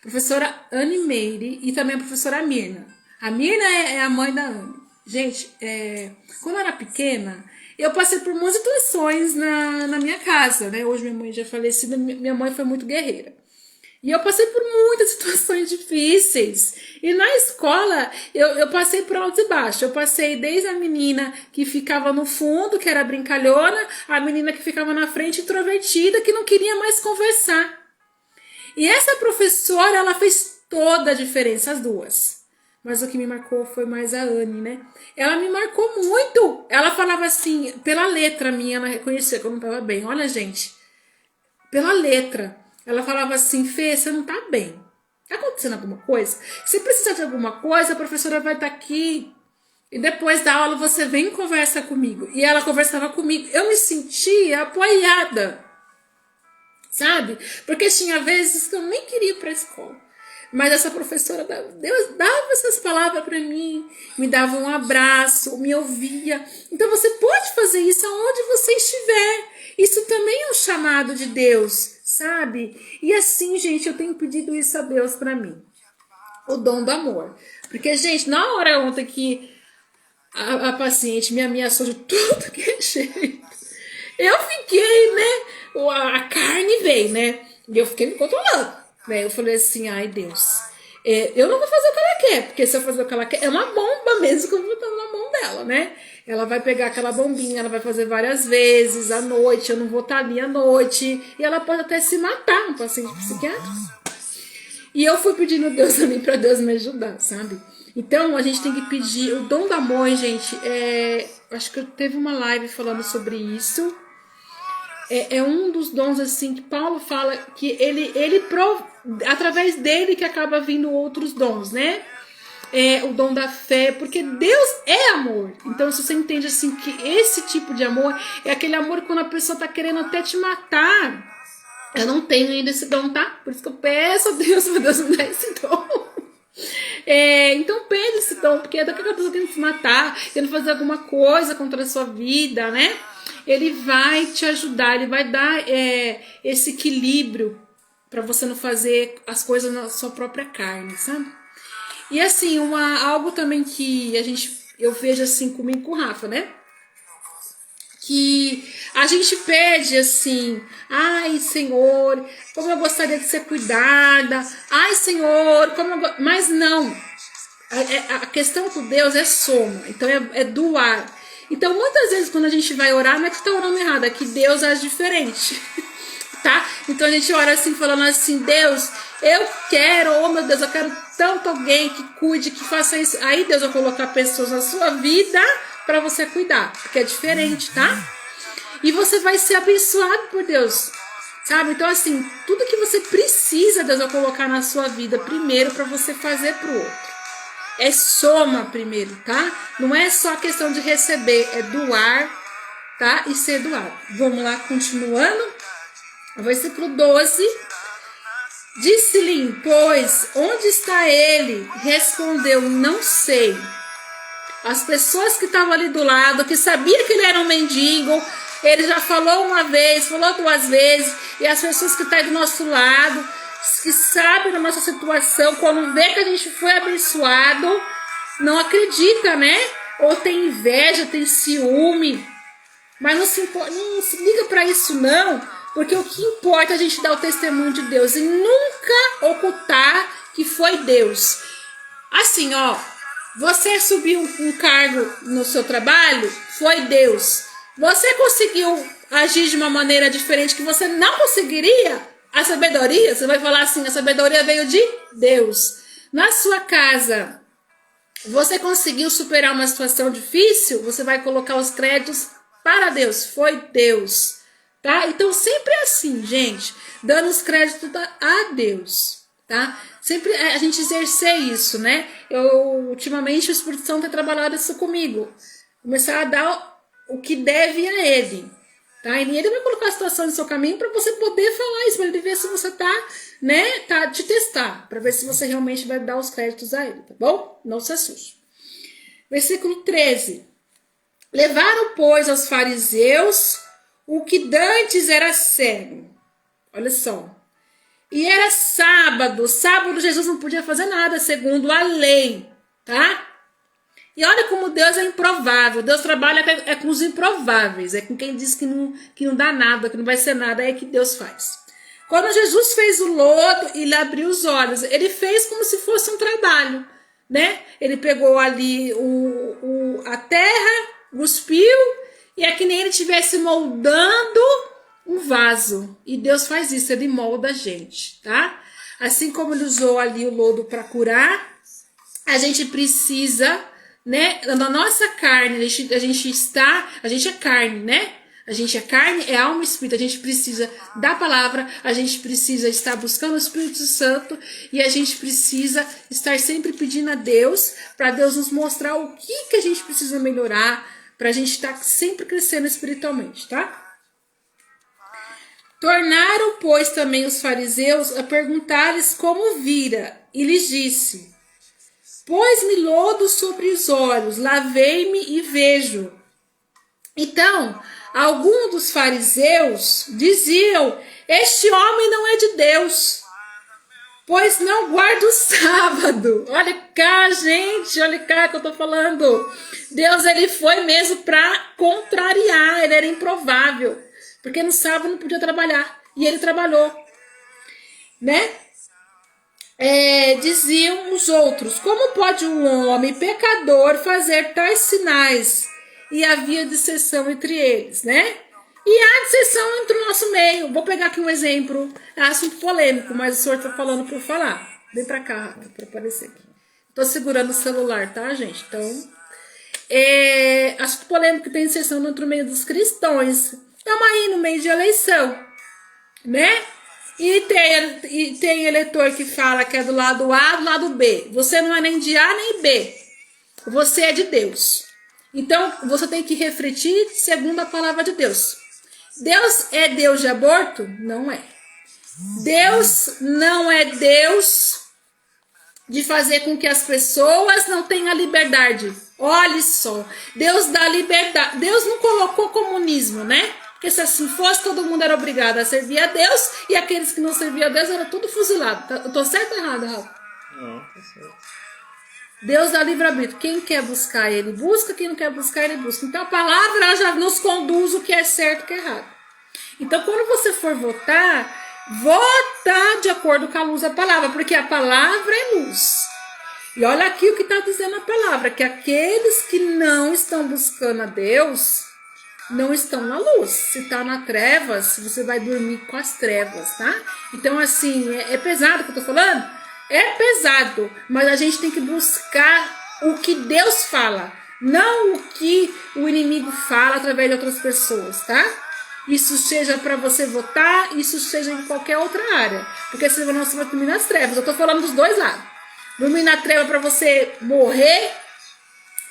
Professora Anne Meire e também a professora Mirna. A Mirna é a mãe da Anne. Gente, quando eu era pequena... Eu passei por muitas situações na minha casa, né? Hoje minha mãe já é falecida, minha mãe foi muito guerreira. E eu passei por muitas situações difíceis. E na escola, eu passei por altos e baixos. Eu passei desde a menina que ficava no fundo, que era brincalhona, a menina que ficava na frente, introvertida, que não queria mais conversar. E essa professora, ela fez toda a diferença, as duas. Mas o que me marcou foi mais a Anne, né? Ela me marcou muito. Ela falava assim, pela letra minha, ela reconhecia que eu não estava bem. Olha, gente, pela letra. Ela falava assim, Fê, você não tá bem. Tá acontecendo alguma coisa? Se precisar de alguma coisa, a professora vai estar aqui. E depois da aula você vem e conversa comigo. E ela conversava comigo. Eu me sentia apoiada. Sabe? Porque tinha vezes que eu nem queria ir pra escola. Mas essa professora, Deus dava essas palavras para mim, me dava um abraço, me ouvia. Então você pode fazer isso aonde você estiver. Isso também é um chamado de Deus, sabe? E assim, gente, eu tenho pedido isso a Deus para mim. O dom do amor. Porque, gente, na hora ontem que a paciente me ameaçou de tudo que é jeito, eu fiquei, né? A carne veio, né? E eu fiquei me controlando. Eu falei assim, ai Deus, eu não vou fazer o que ela quer, porque se eu fazer o que ela quer, é uma bomba mesmo que eu vou botar na mão dela, né? Ela vai pegar aquela bombinha, ela vai fazer várias vezes à noite, eu não vou estar ali à noite, e ela pode até se matar, um paciente psiquiátrico. E eu fui pedindo Deus a mim para Deus me ajudar, sabe? Então a gente tem que pedir o dom do amor, gente. Acho que eu teve uma live falando sobre isso. É um dos dons assim que Paulo fala que através dele que acaba vindo outros dons, né? O dom da fé, porque Deus é amor. Então se você entende assim que esse tipo de amor é aquele amor quando a pessoa tá querendo até te matar. Eu não tenho ainda esse dom, tá? Por isso que eu peço a Deus, meu Deus, me dá esse dom. Então pede esse dom, porque daqui a pouco a pessoa querendo se matar, querendo fazer alguma coisa contra a sua vida, né? Ele vai te ajudar, ele vai dar esse equilíbrio para você não fazer as coisas na sua própria carne, sabe? E assim, algo também que eu vejo assim comigo com o Rafa, né? Que a gente pede assim, ai Senhor, como eu gostaria de ser cuidada, ai Senhor, mas não. A questão com Deus é soma, então é doar. Então, muitas vezes, quando a gente vai orar, não é que está orando errado, é que Deus age diferente. tá? Então a gente ora assim, falando assim, Deus, eu quero, oh meu Deus, eu quero tanto alguém que cuide, que faça isso. Aí Deus vai colocar pessoas na sua vida para você cuidar, porque é diferente, tá? E você vai ser abençoado por Deus, sabe? Então assim, tudo que você precisa, Deus vai colocar na sua vida primeiro para você fazer pro outro. É soma primeiro, tá? Não é só questão de receber, é doar, tá? E ser doado. Vamos lá, continuando. Versículo 12. Disse-lhe, pois, onde está ele? Respondeu, não sei. As pessoas que estavam ali do lado, que sabiam que ele era um mendigo, ele já falou uma vez, falou duas vezes, e as pessoas que estão aí do nosso lado, que sabem da nossa situação, quando vê que a gente foi abençoado, não acredita, né? Ou tem inveja, tem ciúme, mas não se liga para isso não, porque o que importa é a gente dar o testemunho de Deus e nunca ocultar que foi Deus. Assim, ó, você subiu um cargo no seu trabalho, foi Deus. Você conseguiu agir de uma maneira diferente que você não conseguiria, a sabedoria, você vai falar assim, a sabedoria veio de Deus. Na sua casa, você conseguiu superar uma situação difícil, você vai colocar os créditos para Deus, foi Deus, tá? Então sempre é assim, gente, dando os créditos a Deus, tá? Sempre a gente exercer isso, né? Ultimamente o Espírito Santo tem trabalhado isso comigo, começar a dar o que deve a Ele, tá? E ele vai colocar a situação no seu caminho para você poder falar isso, para ele ver se você tá, né, te testar, para ver se você realmente vai dar os créditos a Ele, tá bom? Não se assuste. Versículo 13. Levaram, pois, aos fariseus o que dantes era cego. Olha só. E era sábado. Sábado Jesus não podia fazer nada, segundo a lei, tá? E olha como Deus é improvável. Deus trabalha com os improváveis. É com quem diz que não dá nada, que não vai ser nada. É que Deus faz. Quando Jesus fez o lodo e ele abriu os olhos, ele fez como se fosse um trabalho, né? Ele pegou ali a terra, cuspiu, e é que nem ele estivesse moldando um vaso. E Deus faz isso, ele molda a gente, tá? Assim como ele usou ali o lodo para curar, a gente precisa, né? Na nossa carne, a gente é carne, né? A gente é carne, é alma e espírito. A gente precisa da palavra, a gente precisa estar buscando o Espírito Santo e a gente precisa estar sempre pedindo a Deus para Deus nos mostrar o que a gente precisa melhorar, para a gente estar sempre crescendo espiritualmente, tá? Tornaram, pois, também os fariseus a perguntar-lhes como vira, e lhes disse: pôs-me lodo sobre os olhos, lavei-me e vejo. Então, alguns dos fariseus diziam: este homem não é de Deus, pois não guarda o sábado. Olha cá, gente, olha cá que eu tô falando. Deus, ele foi mesmo para contrariar, ele era improvável, porque no sábado não podia trabalhar, e ele trabalhou, né? Diziam os outros: como pode um homem pecador fazer tais sinais? E havia dissensão entre eles, né? E há dissensão entre o nosso meio. Vou pegar aqui um exemplo, é assunto polêmico, mas o senhor está falando para eu falar. Vem para cá, para aparecer aqui. Tô segurando o celular, tá, gente? Então, assunto polêmico que tem dissensão entre o meio dos cristãos. Estamos aí no meio de eleição, né? E tem eleitor que fala que é do lado A, do lado B. Você não é nem de A nem B. Você é de Deus. Então, você tem que refletir segundo a palavra de Deus. Deus é Deus de aborto? Não é. Deus não é Deus de fazer com que as pessoas não tenham liberdade. Olha só. Deus dá liberdade. Deus não colocou comunismo, né? Porque se assim fosse, todo mundo era obrigado a servir a Deus, e aqueles que não serviam a Deus eram tudo fuzilado. Eu tô certo ou errado, Raul? Não, tá certo. Deus dá livre-arbítrio. Quem quer buscar, ele busca. Quem não quer buscar, ele busca. Então a palavra já nos conduz o que é certo e o que é errado. Então quando você for votar, vota de acordo com a luz da palavra, porque a palavra é luz. E olha aqui o que está dizendo a palavra, que aqueles que não estão buscando a Deus, não estão na luz. Se está na trevas, você vai dormir com as trevas, tá? Então, assim, é pesado o que eu tô falando? É pesado, mas a gente tem que buscar o que Deus fala, não o que o inimigo fala através de outras pessoas, tá? Isso seja para você votar, isso seja em qualquer outra área, porque senão você vai dormir nas trevas. Eu tô falando dos dois lados. Dormir na treva para você morrer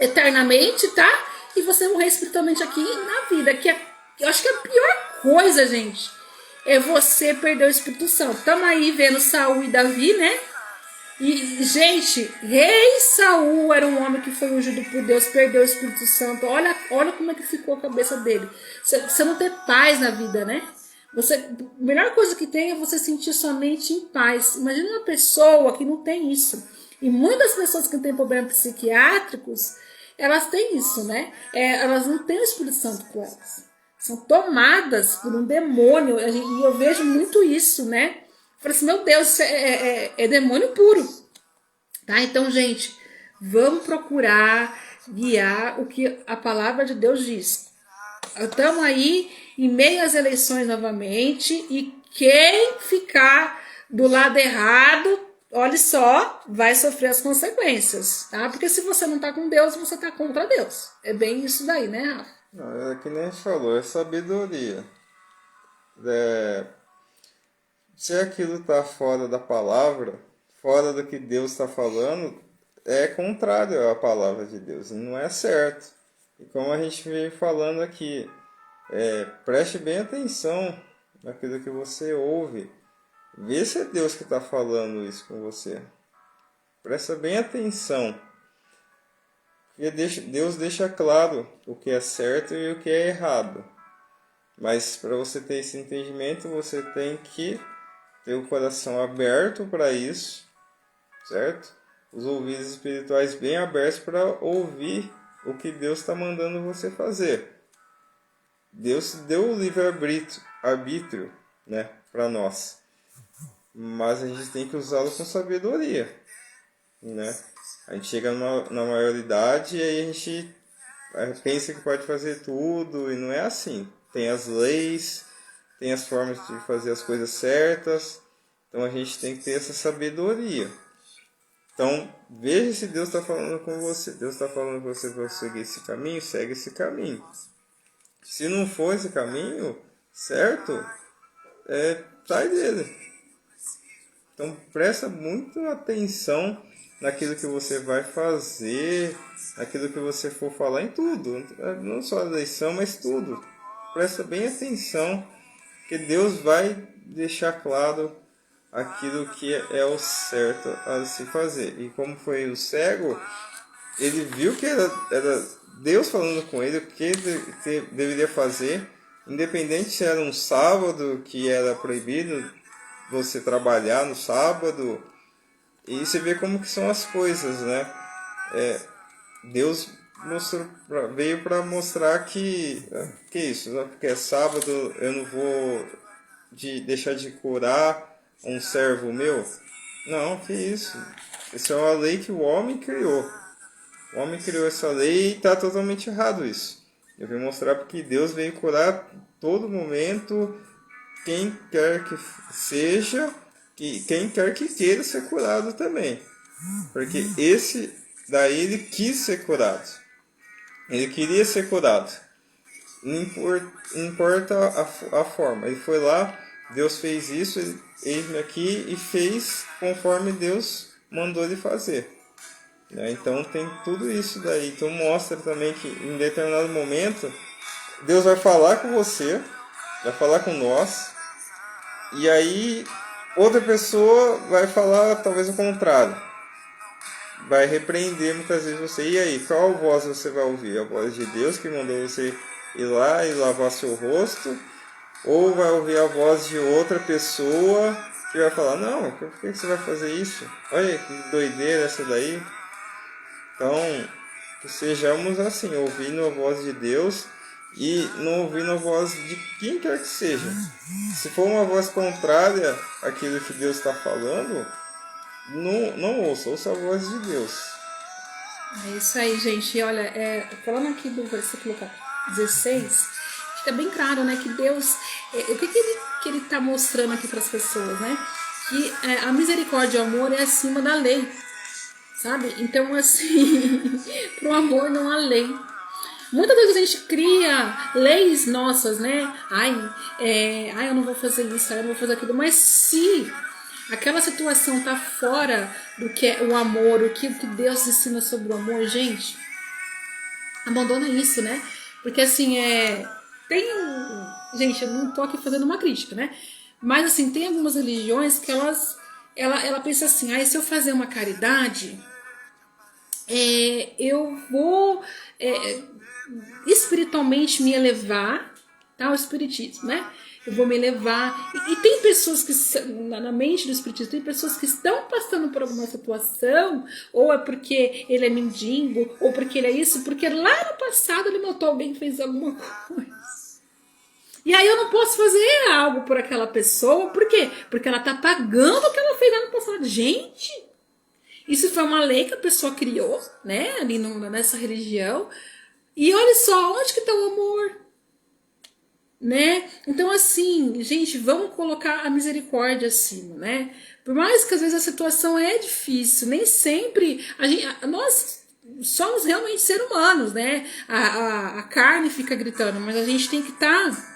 eternamente, tá? E você morrer espiritualmente aqui na vida, que eu acho que a pior coisa, gente, é você perder o Espírito Santo. Estamos aí vendo Saul e Davi, né? E, gente, rei Saul era um homem que foi ungido por Deus, perdeu o Espírito Santo. Olha como é que ficou a cabeça dele. Você não ter paz na vida, né? A melhor coisa que tem é você sentir sua mente em paz. Imagina uma pessoa que não tem isso. E muitas pessoas que têm problemas psiquiátricos, elas têm isso, né? Elas não têm o Espírito Santo com elas. São tomadas por um demônio. E eu vejo muito isso, né? Eu falei assim, meu Deus, isso é demônio puro. Tá? Então, gente, vamos procurar guiar o que a palavra de Deus diz. Estamos aí em meio às eleições novamente e quem ficar do lado errado, olha só, vai sofrer as consequências, tá? Porque se você não tá com Deus, você tá contra Deus. É bem isso daí, né, Rafa? Não, é que nem a gente falou, é sabedoria. Se aquilo está fora da palavra, fora do que Deus está falando, é contrário à palavra de Deus, e não é certo. E como a gente veio falando aqui, preste bem atenção naquilo que você ouve. Vê se é Deus que está falando isso com você. Presta bem atenção. Porque Deus deixa claro o que é certo e o que é errado. Mas para você ter esse entendimento, você tem que ter o coração aberto para isso, certo? Os ouvidos espirituais bem abertos para ouvir o que Deus está mandando você fazer. Deus deu o livre-arbítrio, né, para nós. Mas a gente tem que usá-lo com sabedoria, né? A gente chega na maioridade e aí a gente pensa que pode fazer tudo e não é assim. Tem as leis, tem as formas de fazer as coisas certas, então a gente tem que ter essa sabedoria. Então, veja se Deus está falando com você. Deus está falando com você para seguir esse caminho, segue esse caminho. Se não for esse caminho, certo? Sai dele. Então, presta muita atenção naquilo que você vai fazer, naquilo que você for falar, em tudo. Não só a eleição, mas tudo. Presta bem atenção, que Deus vai deixar claro aquilo que é o certo a se fazer. E como foi o cego, ele viu que era Deus falando com ele o que ele deveria fazer, independente se era um sábado que era proibido você trabalhar no sábado. E você vê como que são as coisas, né? Deus veio para mostrar que isso, né? Porque é sábado, eu não vou deixar de curar um servo meu. Não, que isso. Isso é uma lei que o homem criou. O homem criou essa lei e está totalmente errado isso. Eu vim mostrar porque Deus veio curar todo momento, quem quer que seja, quem quer que queira ser curado também. Porque esse daí ele quis ser curado. Ele queria ser curado. Não importa a forma. Ele foi lá, Deus fez isso, eis-me aqui, e fez conforme Deus mandou ele fazer. Então tem tudo isso daí. Então mostra também que em determinado momento Deus vai falar com você, vai falar com nós, e aí outra pessoa vai falar talvez o contrário. Vai repreender muitas vezes você. E aí, qual voz você vai ouvir? A voz de Deus que mandou você ir lá e lavar seu rosto? Ou vai ouvir a voz de outra pessoa que vai falar, não, por que você vai fazer isso? Olha que doideira essa daí. Então, que sejamos assim, ouvindo a voz de Deus e não ouvindo a voz de quem quer que seja. Se for uma voz contrária àquilo que Deus está falando, não ouça a voz de Deus. É isso aí, gente. Olha, falando aqui do versículo 16, fica bem claro, né, que Deus, o que ele tá mostrando aqui para as pessoas, né? Que a misericórdia e o amor é acima da lei, sabe? Então, assim, pro amor não há lei. Muitas vezes a gente cria leis nossas, né? Eu não vou fazer isso, eu não vou fazer aquilo. Mas se aquela situação tá fora do que é o amor, o que Deus ensina sobre o amor, gente, abandona isso, né? Porque assim, gente, eu não tô aqui fazendo uma crítica, né? Mas assim, tem algumas religiões que ela pensa assim, se eu fazer uma caridade, eu vou espiritualmente me elevar, tá? O espiritismo, né? Eu vou me elevar. E tem pessoas que, na mente do espiritismo, tem pessoas que estão passando por alguma situação, ou é porque ele é mendigo, ou porque ele é isso, porque lá no passado ele matou alguém que fez alguma coisa. E aí eu não posso fazer algo por aquela pessoa, por quê? Porque ela tá pagando o que ela fez lá no passado. Gente, isso foi uma lei que a pessoa criou, né? Ali nessa religião. E olha só, onde que tá o amor? Né? Então assim, gente, vamos colocar a misericórdia acima, né? Por mais que às vezes a situação é difícil, nem sempre nós somos realmente seres humanos, né? A carne fica gritando, mas a gente tem que estar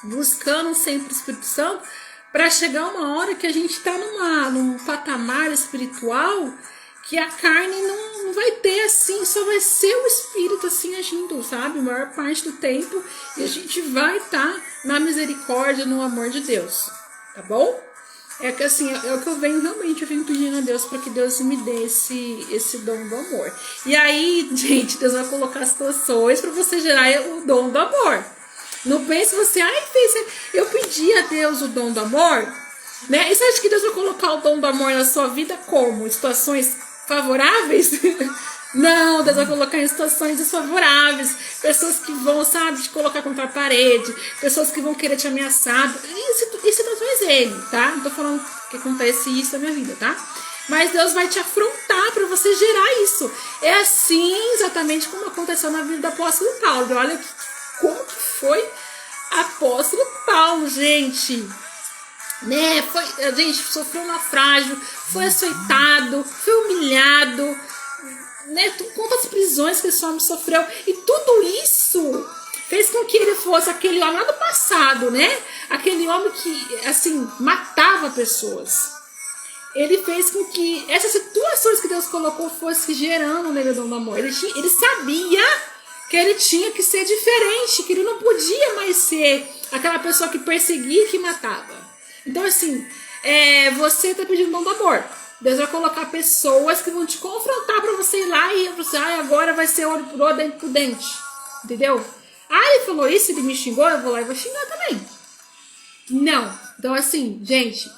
buscando sempre o Espírito Santo para chegar uma hora que a gente está num patamar espiritual que a carne não vai ter assim, só vai ser o Espírito assim agindo, sabe? A maior parte do tempo, e a gente vai estar na misericórdia, no amor de Deus, tá bom? É que assim, é o que eu venho pedindo a Deus para que Deus me dê esse dom do amor. E aí, gente, Deus vai colocar situações para você gerar o dom do amor. Não pense você, eu pedi a Deus o dom do amor, né? E você acha que Deus vai colocar o dom do amor na sua vida como? Em situações favoráveis? Não, Deus vai colocar em situações desfavoráveis. Pessoas que vão, sabe, te colocar contra a parede. Pessoas que vão querer te ameaçar. Em situações ele, tá? Não tô falando que acontece isso na minha vida, tá? Mas Deus vai te afrontar para você gerar isso. É assim exatamente como aconteceu na vida do apóstolo Paulo. Olha como que foi apóstolo Paulo, gente. Né? Gente, sofreu naufrágio, foi açoitado, foi humilhado, né? Quantas prisões que esse homem sofreu. E tudo isso fez com que ele fosse aquele homem lá do passado, né? Aquele homem que, assim, matava pessoas. Ele fez com que essas situações que Deus colocou fossem gerando nele o dom do amor. Ele sabia que ele tinha que ser diferente, que ele não podia mais ser aquela pessoa que perseguia e que matava. Então, assim, você está pedindo o dom do amor. Deus vai colocar pessoas que vão te confrontar para você ir lá e você, agora vai ser olho por olho, dente por dente. Entendeu? Ele falou isso, ele me xingou, eu vou lá e vou xingar também. Não. Então, assim, gente,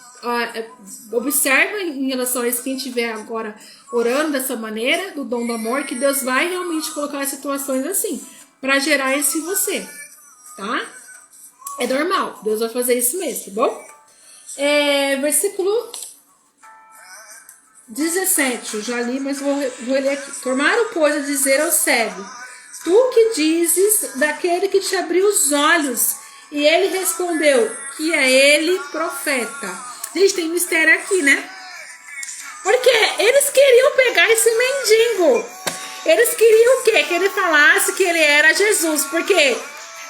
observa em relação a isso, quem estiver agora orando dessa maneira, do dom do amor, que Deus vai realmente colocar as situações assim, para gerar isso em você, tá? É normal, Deus vai fazer isso mesmo, tá bom? Versículo 17, eu já li, mas vou ler aqui. Tornaram, pois, a dizer ao cego: tu que dizes daquele que te abriu os olhos? E ele respondeu que é ele profeta. Gente, tem mistério aqui, né? Porque eles queriam pegar esse mendigo. Eles queriam o quê? Que ele falasse que ele era Jesus. Porque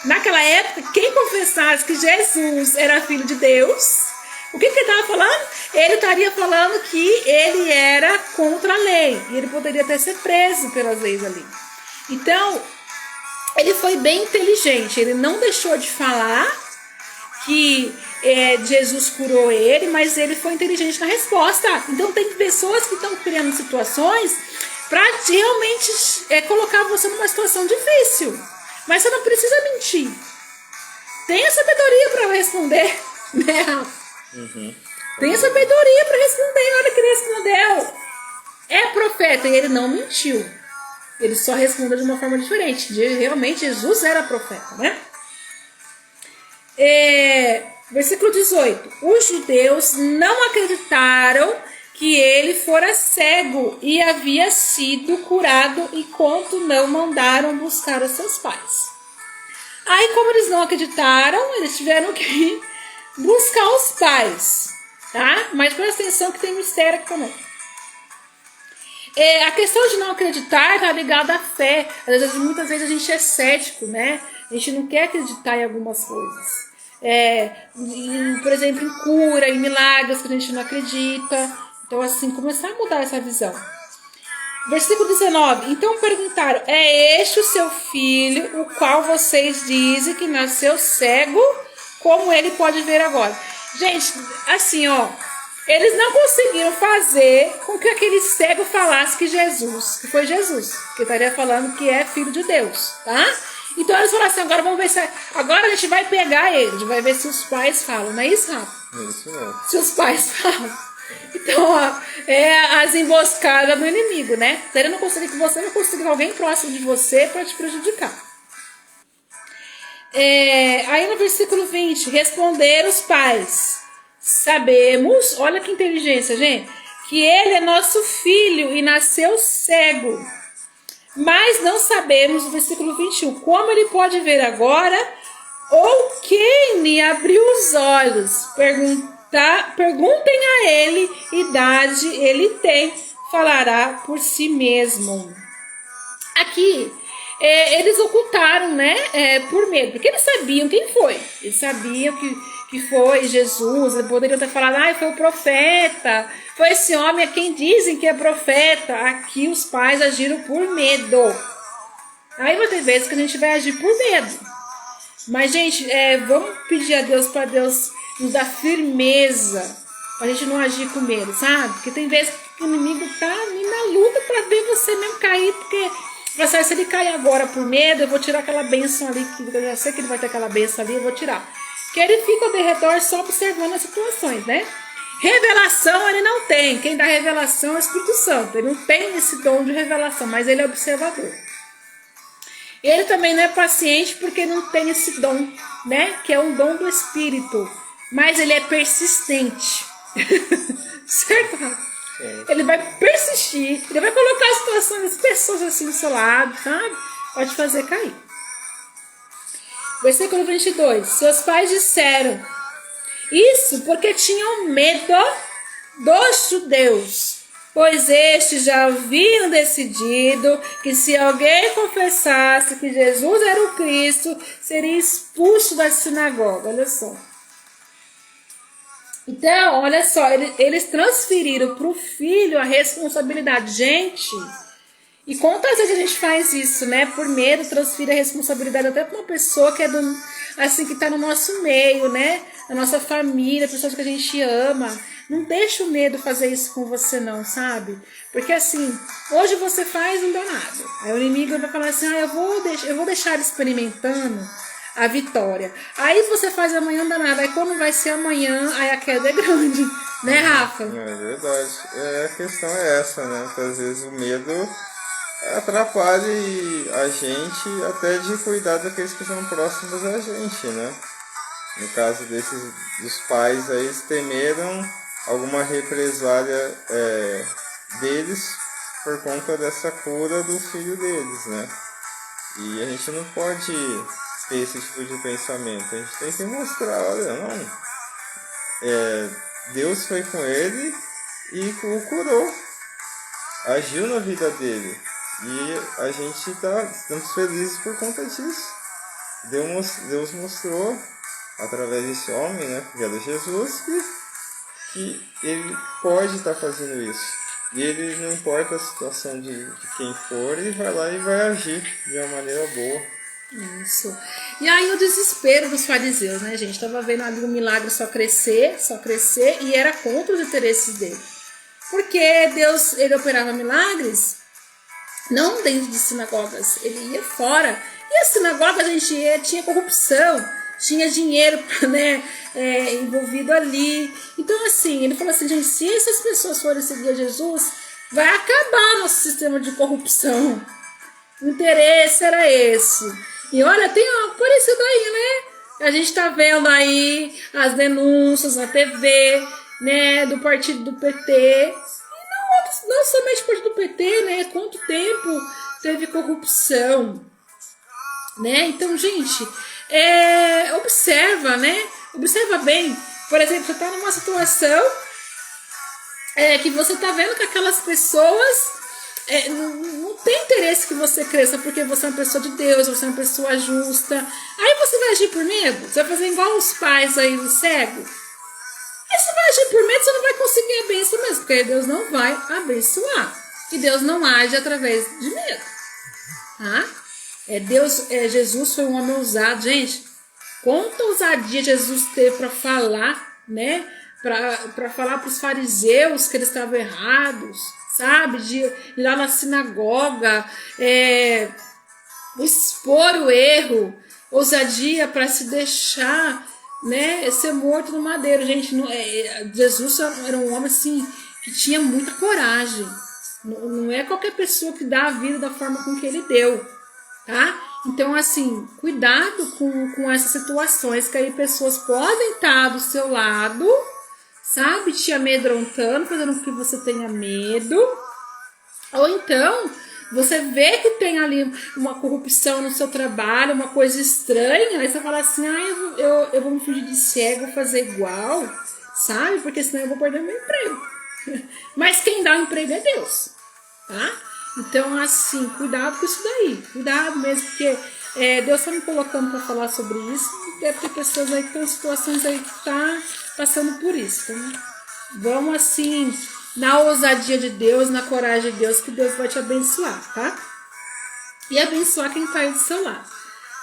naquela época, quem confessasse que Jesus era filho de Deus, o que ele estava falando? Ele estaria falando que ele era contra a lei. E ele poderia até ser preso pelas leis ali. Então, ele foi bem inteligente. Ele não deixou de falar que Jesus curou ele, mas ele foi inteligente na resposta. Então tem pessoas que estão criando situações para realmente colocar você numa situação difícil. Mas você não precisa mentir. Tenha sabedoria para responder, né? Uhum. Tenha sabedoria para responder. Olha que ele respondeu. É profeta e ele não mentiu. Ele só respondeu de uma forma diferente. Realmente Jesus era profeta, né? Versículo 18. Os judeus não acreditaram que ele fora cego e havia sido curado enquanto não mandaram buscar os seus pais. Aí, como eles não acreditaram, eles tiveram que buscar os pais, tá? Mas presta atenção que tem mistério aqui também. A questão de não acreditar está ligada à fé. Muitas vezes a gente é cético, né? A gente não quer acreditar em algumas coisas. Por exemplo, em cura, em milagres que a gente não acredita. Então, assim, começar a mudar essa visão. Versículo 19. Então perguntaram: é este o seu filho, o qual vocês dizem que nasceu cego? Como ele pode ver agora? Gente, assim, ó. Eles não conseguiram fazer com que aquele cego falasse que foi Jesus, que estaria falando que é filho de Deus, tá? Então eles falaram assim: agora vamos ver se. Agora a gente vai pegar ele, a gente vai ver se os pais falam, não é isso, Rafa? Isso mesmo. Se os pais falam. Então, ó, as emboscadas do inimigo, né? Ele não conseguir que você não consiga alguém próximo de você para te prejudicar. Aí no versículo 20, responderam os pais: sabemos, olha que inteligência, gente, que ele é nosso filho e nasceu cego. Mas não sabemos, no versículo 21, como ele pode ver agora ou quem lhe abriu os olhos. Perguntem a ele, idade ele tem, falará por si mesmo. Aqui, eles ocultaram, né, por medo, porque eles sabiam quem foi. Eles sabiam que foi Jesus, eles poderiam ter falado: foi o profeta, foi esse homem a quem dizem que é profeta. Aqui os pais agiram por medo. Aí vai ter vezes que a gente vai agir por medo. Mas, gente, vamos pedir a Deus para Deus nos dar firmeza, pra gente não agir com medo, sabe? Porque tem vezes que o inimigo tá ali na luta para ver você mesmo cair, porque se ele cair agora por medo, eu vou tirar aquela bênção ali, que eu já sei que ele vai ter aquela bênção ali, eu vou tirar. Porque ele fica ao redor só observando as situações, né? Revelação ele não tem. Quem dá revelação é o Espírito Santo. Ele não tem esse dom de revelação, mas ele é observador. Ele também não é paciente porque não tem esse dom, né? Que é um dom do Espírito. Mas ele é persistente. Certo, Rafa? Ele vai persistir. Ele vai colocar as situações, as pessoas assim do seu lado, sabe? Pode fazer cair. Versículo 22. Seus pais disseram isso porque tinham medo dos judeus, pois estes já haviam decidido que se alguém confessasse que Jesus era o Cristo, seria expulso da sinagoga. Olha só. Então, olha só, eles transferiram para o filho a responsabilidade. Gente, e quantas vezes a gente faz isso, né? Por medo, transfere a responsabilidade até para uma pessoa que é assim, que está no nosso meio, né? Na nossa família, pessoas que a gente ama. Não deixa o medo fazer isso com você não, sabe? Porque assim, hoje você faz, não dá nada. Aí o inimigo vai falar assim: eu vou deixar ele experimentando a vitória. Aí você faz amanhã, não dá nada. Aí quando vai ser amanhã, aí a queda é grande. Né, Rafa? É verdade. A questão é essa, né? Que às vezes o medo atrapalhe a gente até de cuidar daqueles que são próximos a gente, né? No caso dos pais, aí, eles temeram alguma represália deles por conta dessa cura do filho deles, né? E a gente não pode ter esse tipo de pensamento. A gente tem que mostrar: olha, não, Deus foi com ele e o curou, agiu na vida dele. E a gente estamos felizes por conta disso. Deus mostrou, através desse homem, né, que era Jesus, que ele pode estar fazendo isso. E ele, não importa a situação de quem for, ele vai lá e vai agir de uma maneira boa. Isso. E aí o desespero dos fariseus, né, gente? Estava vendo ali o milagre só crescer, e era contra os interesses dele. Porque Deus, ele operava milagres não dentro de sinagogas, ele ia fora. E a sinagoga, a gente tinha corrupção, tinha dinheiro, né, envolvido ali. Então, assim, ele falou assim: gente, se essas pessoas forem seguir a Jesus, vai acabar nosso sistema de corrupção. O interesse era esse. E olha, tem algo parecido aí, né? A gente tá vendo aí as denúncias na TV, né, do partido do PT. Não somente parte do PT, né? Quanto tempo teve corrupção, né? Então, gente, observa, né? Observa bem. Por exemplo, você está numa situação que você está vendo que aquelas pessoas não tem interesse que você cresça porque você é uma pessoa de Deus, você é uma pessoa justa. Aí você vai agir por medo? Você vai fazer igual os pais aí do cego? Aí você vai agir por medo, você não vai conseguir a bênção mesmo, porque Deus não vai abençoar. E Deus não age através de medo. Tá? Jesus foi um homem ousado. Gente, quanta ousadia Jesus teve para falar, né? Para falar para os fariseus que eles estavam errados, sabe? De ir lá na sinagoga, expor o erro, ousadia para se deixar, né, ser morto no madeiro. Gente, Jesus era um homem assim que tinha muita coragem. Não é qualquer pessoa que dá a vida da forma com que ele deu, tá? Então, assim, cuidado com essas situações que aí pessoas podem estar do seu lado, sabe? Te amedrontando, fazendo com que você tenha medo. Ou então, você vê que tem ali uma corrupção no seu trabalho, uma coisa estranha, aí você fala assim, eu vou me fingir de cego, vou fazer igual, sabe? Porque senão eu vou perder meu emprego. Mas quem dá o emprego é Deus, tá? Então, assim, cuidado com isso daí. Cuidado mesmo, porque Deus está me colocando para falar sobre isso. Deve ter pessoas aí que estão em situações aí que tá passando por isso, né? Vamos, assim, na ousadia de Deus, na coragem de Deus, que Deus vai te abençoar, tá? E abençoar quem está aí do seu lado.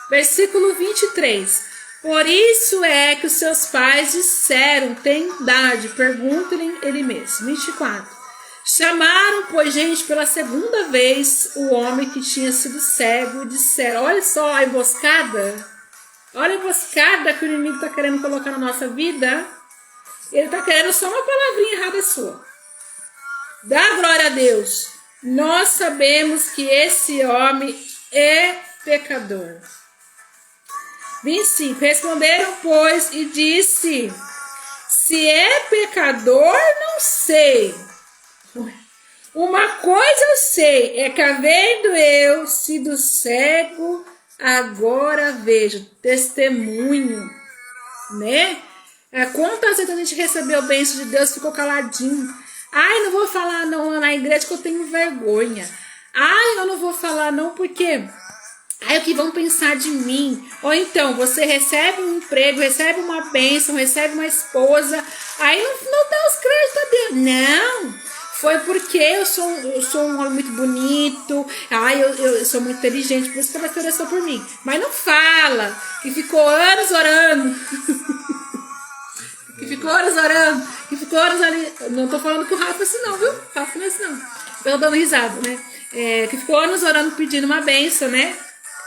Versículo 23. Por isso é que os seus pais disseram, tem idade, pergunta-lhe ele mesmo. 24. Chamaram, pois, gente, pela segunda vez o homem que tinha sido cego e disseram, olha só a emboscada, olha a emboscada que o inimigo está querendo colocar na nossa vida. Ele está querendo só uma palavrinha errada sua. Dá glória a Deus. Nós sabemos que esse homem é pecador. 25. Responderam, pois, e disse, se é pecador, não sei. Uma coisa eu sei, é que havendo eu sido cego, agora vejo. Testemunho, né? Quantas vezes a gente recebeu o bênção de Deus e ficou caladinho? Ai, não vou falar não na igreja que eu tenho vergonha. Ai, eu não vou falar não porque... Ai, o que vão pensar de mim? Ou então, você recebe um emprego, recebe uma bênção, recebe uma esposa, aí não dá os créditos a Deus. Não, foi porque eu sou um homem muito bonito, ai, eu sou muito inteligente, por isso que ela se interessou por mim. Mas não fala que ficou anos orando. Que ficou horas orando, que ficou horas ali. Não tô falando que o Rafa é assim não, viu? O Rafa não é assim não. Eu dando risada, né? Que ficou anos orando pedindo uma benção, né?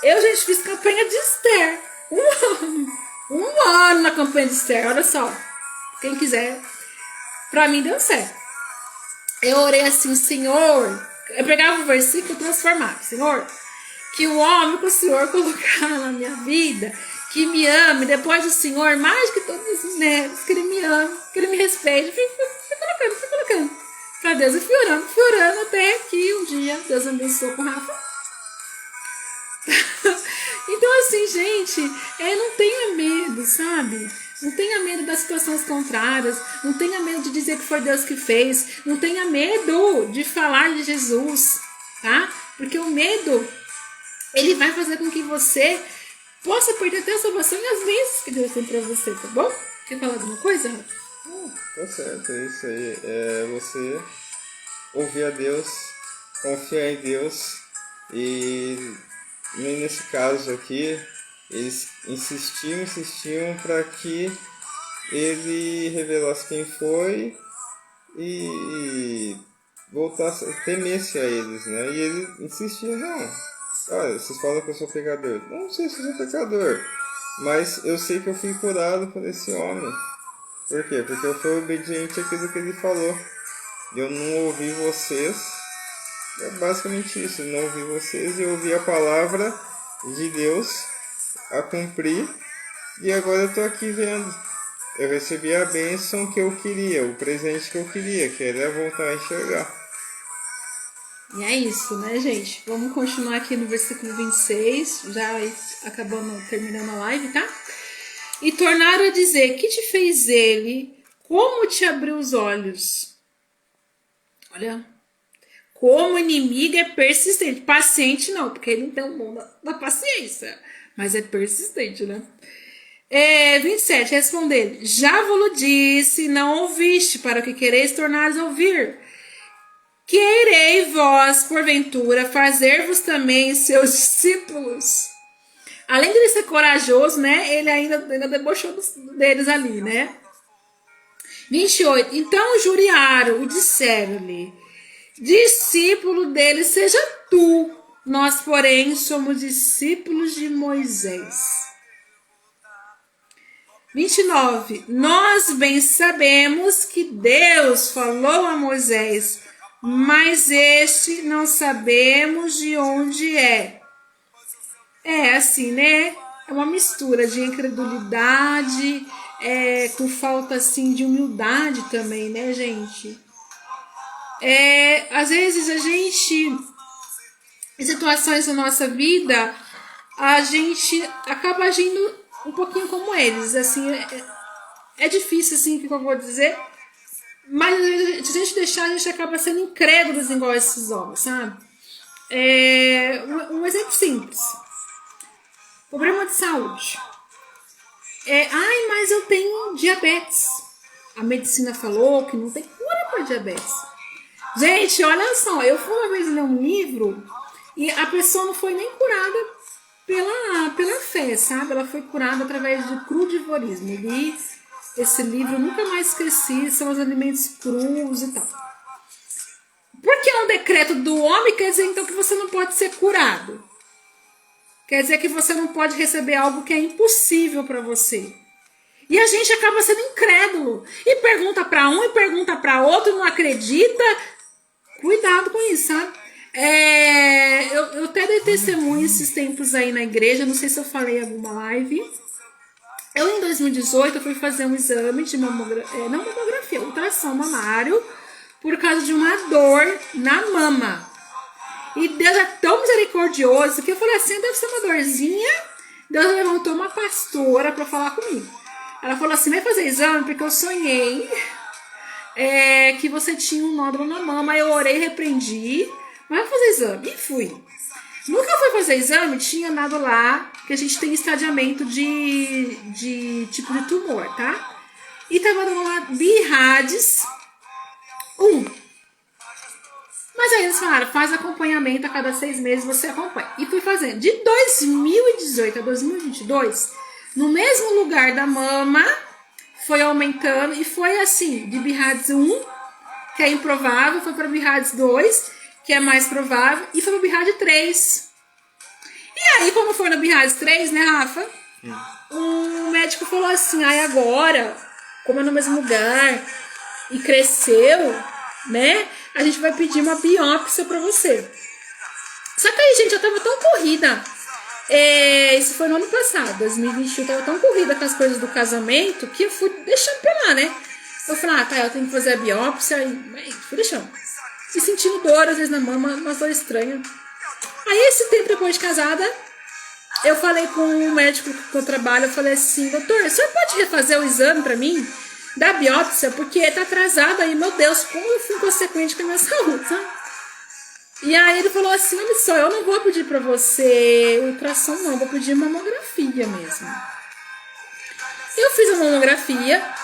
Eu, gente, fiz campanha de Esther. Um ano na campanha de Esther, olha só. Quem quiser. Pra mim deu certo. Eu orei assim, Senhor. Eu pegava o versículo e transformava. Senhor, que o homem que o Senhor colocar na minha vida, que me ame, depois do Senhor, mais que todos os mulheres, que ele me ame, que ele me respeite. Fui colocando. Pra Deus, eu fui orando até que um dia Deus abençoou com o Rafa. Então, assim, gente, não tenha medo, sabe? Não tenha medo das situações contrárias, não tenha medo de dizer que foi Deus que fez, não tenha medo de falar de Jesus, tá? Porque o medo, ele vai fazer com que você possa perder até a salvação e as bênçãos que Deus tem pra você, tá bom? Quer falar alguma coisa, Rafa? Tá certo, é isso aí. É você ouvir a Deus, confiar em Deus e nesse caso aqui, eles insistiam para que ele revelasse quem foi e voltasse, temesse a eles, né? E ele insistia, não, olha, vocês falam que eu sou pecador. Não sei se eu sou pecador, mas eu sei que eu fui curado por esse homem. Por quê? Porque eu fui obediente àquilo que ele falou. Eu não ouvi vocês. É basicamente isso, não ouvi vocês e ouvi a palavra de Deus a cumprir e agora eu estou aqui vendo. Eu recebi a bênção que eu queria, o presente que eu queria, que era voltar a enxergar. E é isso, né, gente? Vamos continuar aqui no versículo 26, já acabando, terminando a live, tá? E tornaram a dizer, que te fez ele? Como te abriu os olhos? Olha, como o inimigo é persistente. Paciente não, porque ele não tem o dom da paciência. Mas é persistente, né? 27, responder. Já vos disse, não ouviste, para o que quereis tornares a ouvir. Querei vós, porventura, fazer-vos também seus discípulos. Além de ele ser corajoso, né? Ele ainda debochou deles ali, né? 28. Então juriaram e disseram-lhe, discípulo dele seja tu. Nós, porém, somos discípulos de Moisés. 29. Nós bem sabemos que Deus falou a Moisés, mas este não sabemos de onde é. É assim, né? É uma mistura de incredulidade, com falta assim de humildade também, né, gente? Às vezes a gente, em situações da nossa vida, a gente acaba agindo um pouquinho como eles, assim, é difícil, assim, o que eu vou dizer, mas se a gente deixar, a gente acaba sendo incrédulos igual esses homens, sabe? Um exemplo simples. Problema de saúde. Ai, mas eu tenho diabetes. A medicina falou que não tem cura para diabetes. Gente, olha só, eu fui uma vez ler um livro e a pessoa não foi nem curada pela fé, sabe? Ela foi curada através do crudivorismo. Eu li esse livro, eu nunca mais esqueci, são os alimentos crus e tal. Porque é um decreto do homem, quer dizer então que você não pode ser curado. Quer dizer que você não pode receber algo que é impossível para você. E a gente acaba sendo incrédulo. E pergunta para um e pergunta para outro, não acredita. Cuidado com isso, sabe? Eu até dei testemunho esses tempos aí na igreja, não sei se eu falei em alguma live. Eu, em 2018, eu fui fazer um exame de mamografia, ultrassom mamário, por causa de uma dor na mama. E Deus é tão misericordioso que eu falei assim, deve ser uma dorzinha. Deus levantou uma pastora para falar comigo. Ela falou assim, vai fazer exame porque eu sonhei que você tinha um nódulo na mama. Aí eu orei, repreendi, vai fazer exame. E fui. Nunca fui fazer exame, tinha dado lá que a gente tem estadiamento de tipo de tumor, tá? E tava dando lá BIRADS 1. Mas aí eles falaram, faz acompanhamento a cada 6 meses, você acompanha. E fui fazendo. De 2018 a 2022, no mesmo lugar da mama, foi aumentando e foi assim, de BIRADS 1, que é improvável, foi para BIRADS 2, que é mais provável, e foi para BIRADS 3. E aí, como foi na BIRADS 3, né, Rafa? Um médico falou assim, agora, como é no mesmo lugar, e cresceu, né, a gente vai pedir uma biópsia pra você. Só que aí, gente, eu tava tão corrida. Isso foi no ano passado, 2021. Eu tava tão corrida com as coisas do casamento que eu fui deixando pra lá, né? Eu falei, tá, eu tenho que fazer a biópsia. E fui deixando. E sentindo dor, às vezes, na mama, umas dores estranhas. Aí, esse tempo depois de casada, eu falei com o médico que eu trabalho. Eu falei assim, doutor, o senhor pode refazer o exame pra mim? Da biópsia, porque tá atrasado aí, meu Deus, como eu fui inconsequente com a minha saúde, sabe? E aí ele falou assim, olha só, eu não vou pedir pra você ultrassom não, vou pedir mamografia mesmo. Eu fiz a mamografia,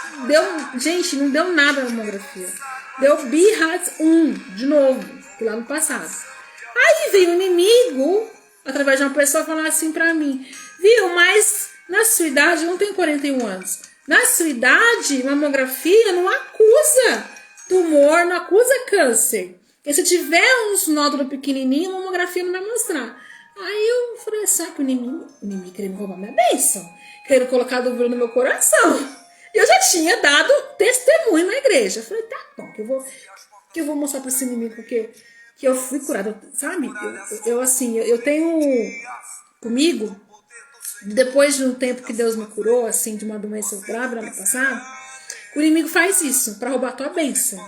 gente, não deu nada na mamografia. Deu BIRADS 1, de novo, lá no passado. Aí veio um inimigo, através de uma pessoa, falar assim pra mim, viu, mas na sua idade, eu não tenho 41 anos, na sua idade, mamografia não acusa tumor, não acusa câncer. Porque se tiver uns nódulos pequenininhos, a mamografia não vai mostrar. Aí eu falei, sabe que o inimigo queria me roubar minha bênção? Queria colocar dúvida no meu coração. Eu já tinha dado testemunho na igreja. Eu falei, tá bom, que eu vou mostrar para esse inimigo que eu fui curada, sabe? Eu tenho comigo, depois de um tempo que Deus me curou, assim, de uma doença brava no passado, o inimigo faz isso, para roubar a tua bênção.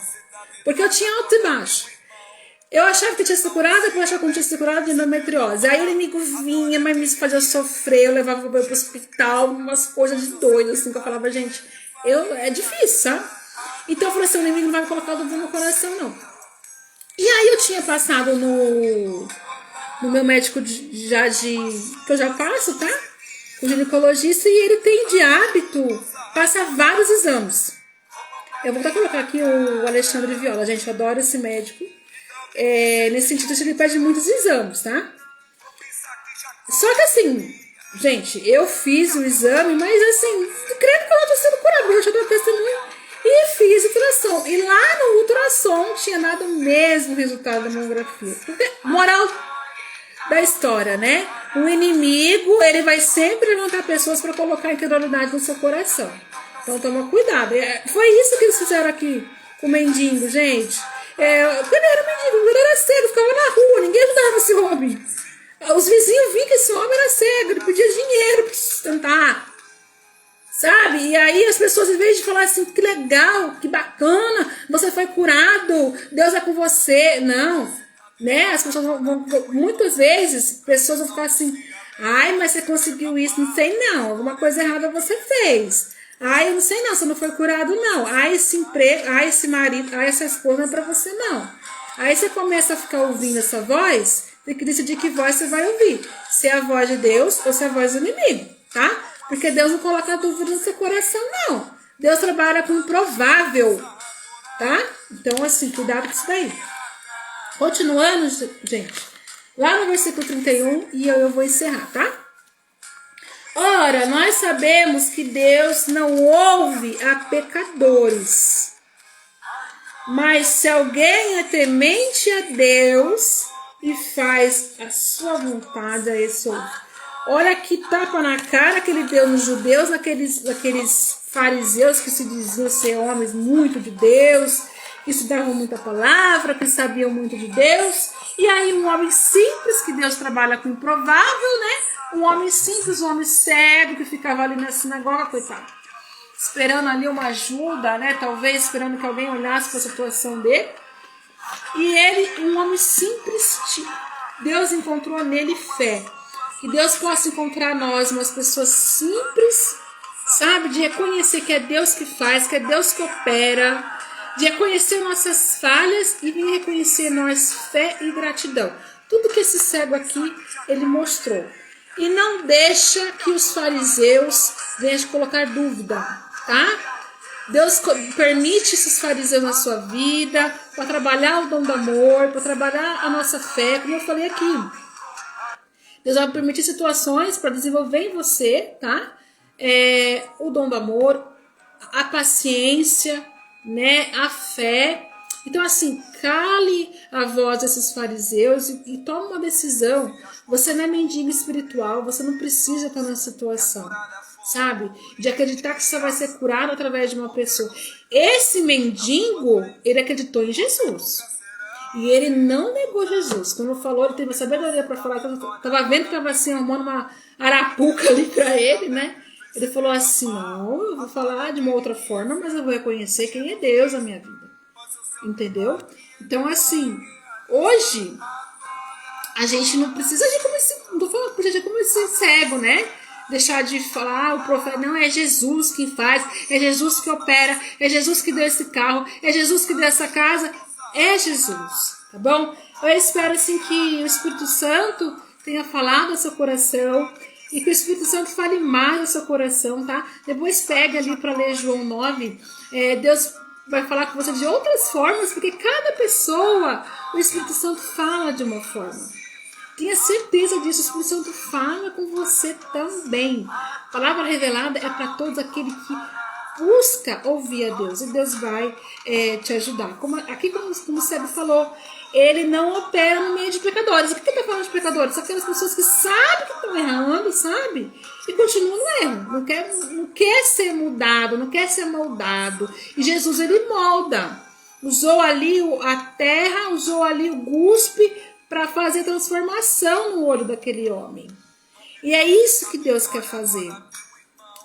Porque eu tinha alto e baixo. Eu achava que tinha sido curada, depois eu achava que não tinha sido curada de endometriose. Aí o inimigo vinha, mas me fazia sofrer, eu levava o bebê pro hospital, umas coisas de doido, assim, que eu falava, gente, é difícil, sabe? Então eu falei assim, o inimigo não vai me colocar dúvida no coração, não. E aí eu tinha passado no meu médico que eu já passo, tá? O ginecologista, e ele tem de hábito passar vários exames. Eu vou até colocar aqui o Alexandre Viola, gente, eu adoro esse médico. Nesse sentido, ele pede muitos exames, tá? Só que assim, gente, eu fiz o exame, mas assim, creio que eu não tô sendo curada, eu já tô testemunha. E fiz ultrassom. E lá no ultrassom tinha dado o mesmo resultado da mamografia. Porque, moral da história, né? O inimigo, ele vai sempre levantar pessoas para colocar incredulidade no seu coração. Então toma cuidado. Foi isso que eles fizeram aqui com o mendigo, gente. Quando ele era mendigo, ele era cego, ficava na rua, ninguém ajudava esse homem. Os vizinhos viam que esse homem era cego, ele pedia dinheiro para sustentar. Sabe? E aí as pessoas, em vez de falar assim, que legal, que bacana, você foi curado, Deus é com você. Não. Né? As pessoas muitas vezes, pessoas vão ficar assim, ai, mas você conseguiu isso, não sei não, alguma coisa errada você fez. Ai, eu não sei não, você não foi curado não. Ai, esse emprego, ai, esse marido, ai, essa esposa não é pra você não. Aí você começa a ficar ouvindo essa voz, tem que decidir que voz você vai ouvir. Se é a voz de Deus ou se é a voz do inimigo, tá? Porque Deus não coloca dúvida no seu coração, não. Deus trabalha com o improvável, tá? Então, assim, cuidado com isso daí. Continuando, gente, lá no versículo 31, e eu vou encerrar, tá? Ora, nós sabemos que Deus não ouve a pecadores, mas se alguém é temente a Deus e faz a sua vontade, a esse ouve. Olha que tapa na cara que ele deu nos judeus, naqueles fariseus que se diziam ser homens muito de Deus, que estudavam muita palavra, que sabiam muito de Deus. E aí um homem simples, que Deus trabalha com o improvável, né? Um homem simples, um homem cego, que ficava ali na sinagoga, coitado, esperando ali uma ajuda, né? Talvez esperando que alguém olhasse para a situação dele. E ele, um homem simples, Deus encontrou nele fé. Que Deus possa encontrar nós, umas pessoas simples, sabe? De reconhecer que é Deus que faz, que é Deus que opera, de reconhecer nossas falhas e de reconhecer nós fé e gratidão. Tudo que esse cego aqui, ele mostrou. E não deixa que os fariseus venham colocar dúvida, tá? Deus permite esses fariseus na sua vida, para trabalhar o dom do amor, para trabalhar a nossa fé, como eu falei aqui. Deus vai permitir situações para desenvolver em você, tá? O dom do amor, a paciência, né? A fé. Então, assim, cale a voz desses fariseus e tome uma decisão. Você não é mendigo espiritual, você não precisa estar nessa situação, sabe? De acreditar que você vai ser curado através de uma pessoa. Esse mendigo, ele acreditou em Jesus. E ele não negou Jesus. Quando falou, ele teve a sabedoria para falar. Estava vendo que estava assim, arrumando uma arapuca ali para ele, né? Ele falou assim, não, eu vou falar de uma outra forma, mas eu vou reconhecer quem é Deus na minha vida. Entendeu? Então, assim, hoje, a gente não precisa de como esse, não tô falando de como esse cego, né? Deixar de falar, o profeta, não, é Jesus que faz, é Jesus que opera, é Jesus que deu esse carro, é Jesus que deu essa casa. É Jesus, tá bom? Eu espero assim que o Espírito Santo tenha falado ao seu coração e que o Espírito Santo fale mais ao seu coração, tá? Depois pega ali para ler João 9. Deus vai falar com você de outras formas, porque cada pessoa, o Espírito Santo fala de uma forma. Tenha certeza disso, o Espírito Santo fala com você também. A palavra revelada é para todos aqueles que busca ouvir a Deus, e Deus vai te ajudar. Como o Sérgio falou, ele não opera no meio de pecadores. O que ele está falando de pecadores? São aquelas pessoas que sabem que estão errando, sabe? E continuam no erro. Não quer ser mudado, não quer ser moldado. E Jesus, ele molda. Usou ali a terra, usou ali o guspe para fazer transformação no olho daquele homem. E é isso que Deus quer fazer.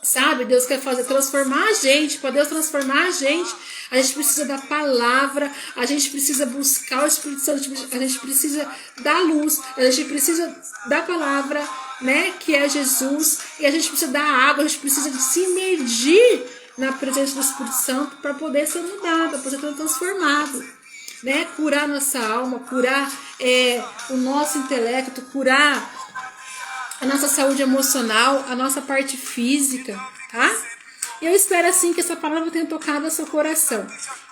Sabe, Deus quer transformar a gente. Para Deus transformar a gente precisa da palavra, a gente precisa buscar o Espírito Santo, a gente precisa da luz, a gente precisa da palavra, né, que é Jesus, e a gente precisa da água, a gente precisa de se imergir na presença do Espírito Santo para poder ser mudado, para poder ser transformado, né, curar nossa alma, curar o nosso intelecto, curar a nossa saúde emocional, a nossa parte física, tá? Eu espero assim que essa palavra tenha tocado o seu coração.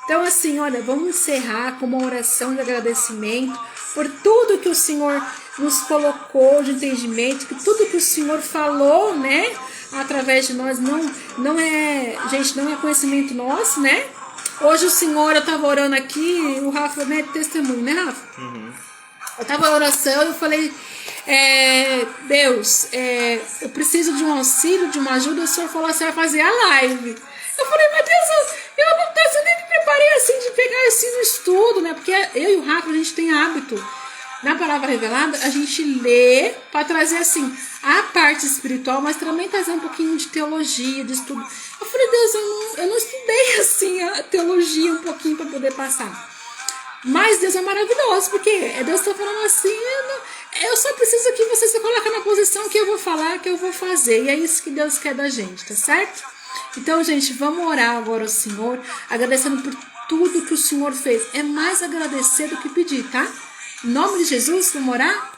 Então assim, olha, vamos encerrar com uma oração de agradecimento por tudo que o Senhor nos colocou de entendimento, que tudo que o Senhor falou, né, através de nós, não é conhecimento nosso, né? Hoje o Senhor, eu estava orando aqui, o Rafa, né, testemunho, né, Rafa? Uhum. Eu estava em oração e eu falei, Deus, eu preciso de um auxílio, de uma ajuda. O Senhor falou assim, vai fazer a live. Eu falei, meu Deus, eu não nem me preparei assim de pegar assim no estudo, né? Porque eu e o Rafa, a gente tem hábito. Na palavra revelada, a gente lê para trazer assim a parte espiritual, mas também trazer um pouquinho de teologia, de estudo. Eu falei, Deus, eu não estudei assim a teologia um pouquinho para poder passar. Mas Deus é maravilhoso, porque Deus está falando assim, eu só preciso que você se coloque na posição que eu vou falar, que eu vou fazer. E é isso que Deus quer da gente, tá certo? Então, gente, vamos orar agora ao Senhor, agradecendo por tudo que o Senhor fez. É mais agradecer do que pedir, tá? Em nome de Jesus, vamos orar?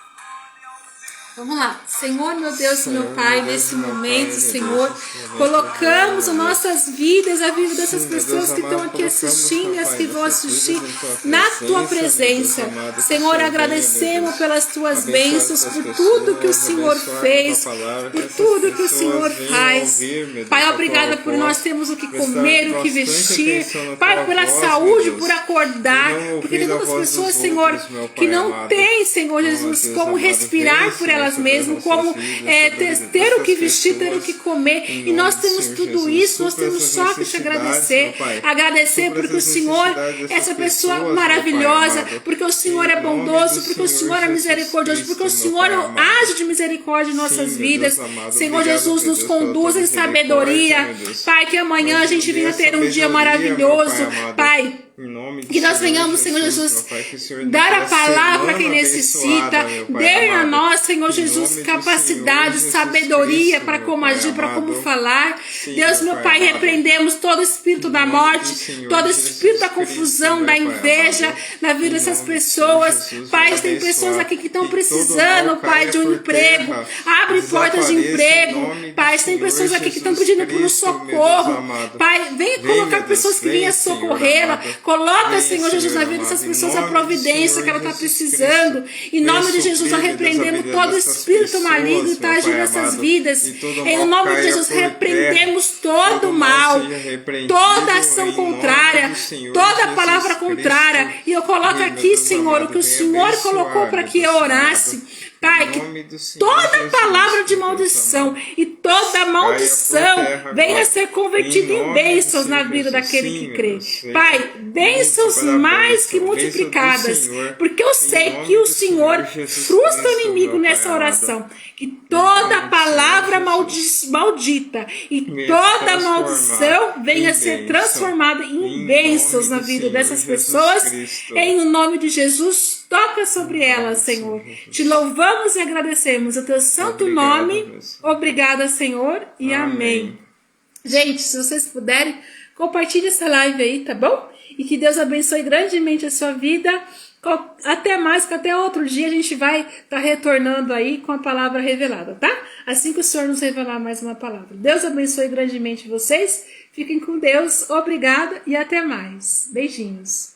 Vamos lá. Senhor, meu Deus, meu Pai, nesse momento, Senhor, colocamos as nossas vidas, a vida dessas pessoas que estão aqui assistindo e as que vão assistir na Tua presença. Senhor, agradecemos pelas Tuas bênçãos, por tudo que o Senhor fez, por tudo que o Senhor faz. Pai, obrigada por nós termos o que comer, o que vestir. Pai, pela saúde, por acordar, porque tem tantas pessoas, Senhor, que não têm, Senhor Jesus, como respirar por elas mesmo, como ter o que vestir, ter o que comer, e nós temos tudo isso, nós temos só que te agradecer porque o Senhor é essa pessoa maravilhosa, porque o Senhor é bondoso, porque o Senhor é misericordioso, porque o Senhor age de misericórdia em nossas vidas. Senhor Jesus, nos conduz em sabedoria, Pai, que amanhã a gente venha ter um dia maravilhoso, Pai, que nós venhamos, Senhor Jesus, dar a palavra a quem necessita, dê a nós, Senhor Jesus, capacidade, sabedoria para como agir, para como falar. Deus, meu Pai, repreendemos todo espírito da morte, todo espírito da confusão, da inveja na vida dessas pessoas. Pai, tem pessoas aqui que estão precisando, Pai, de um emprego. Abre portas de emprego. Pai, tem pessoas aqui que estão pedindo por um socorro. Pai, venha colocar pessoas que venham socorrê-la. Coloca, Senhor Jesus, na vida dessas pessoas a providência que ela está precisando. Em nome de Jesus, nós repreendemos todo espírito maligno que está agindo nessas vidas. Em nome de Jesus, repreendemos todo o mal, toda ação contrária, toda palavra contrária. E eu coloco aqui, Senhor, o que o Senhor colocou para que eu orasse. Pai, que toda palavra de maldição e toda maldição venha a ser convertida em bênçãos na vida daquele que crê. Pai, bênçãos mais que multiplicadas, porque eu sei que o Senhor frustra o inimigo nessa oração. Que toda palavra maldita e toda maldição venha a ser transformada em bênçãos na vida dessas pessoas. Em nome de Jesus, toca sobre elas, Senhor. Te louvamos e agradecemos o teu santo nome. Obrigada, Senhor, e amém. Gente, se vocês puderem, compartilhe essa live aí, tá bom? E que Deus abençoe grandemente a sua vida. Até mais, que até outro dia a gente vai estar retornando aí com a palavra revelada, tá? Assim que o Senhor nos revelar mais uma palavra. Deus abençoe grandemente vocês. Fiquem com Deus. Obrigada e até mais. Beijinhos.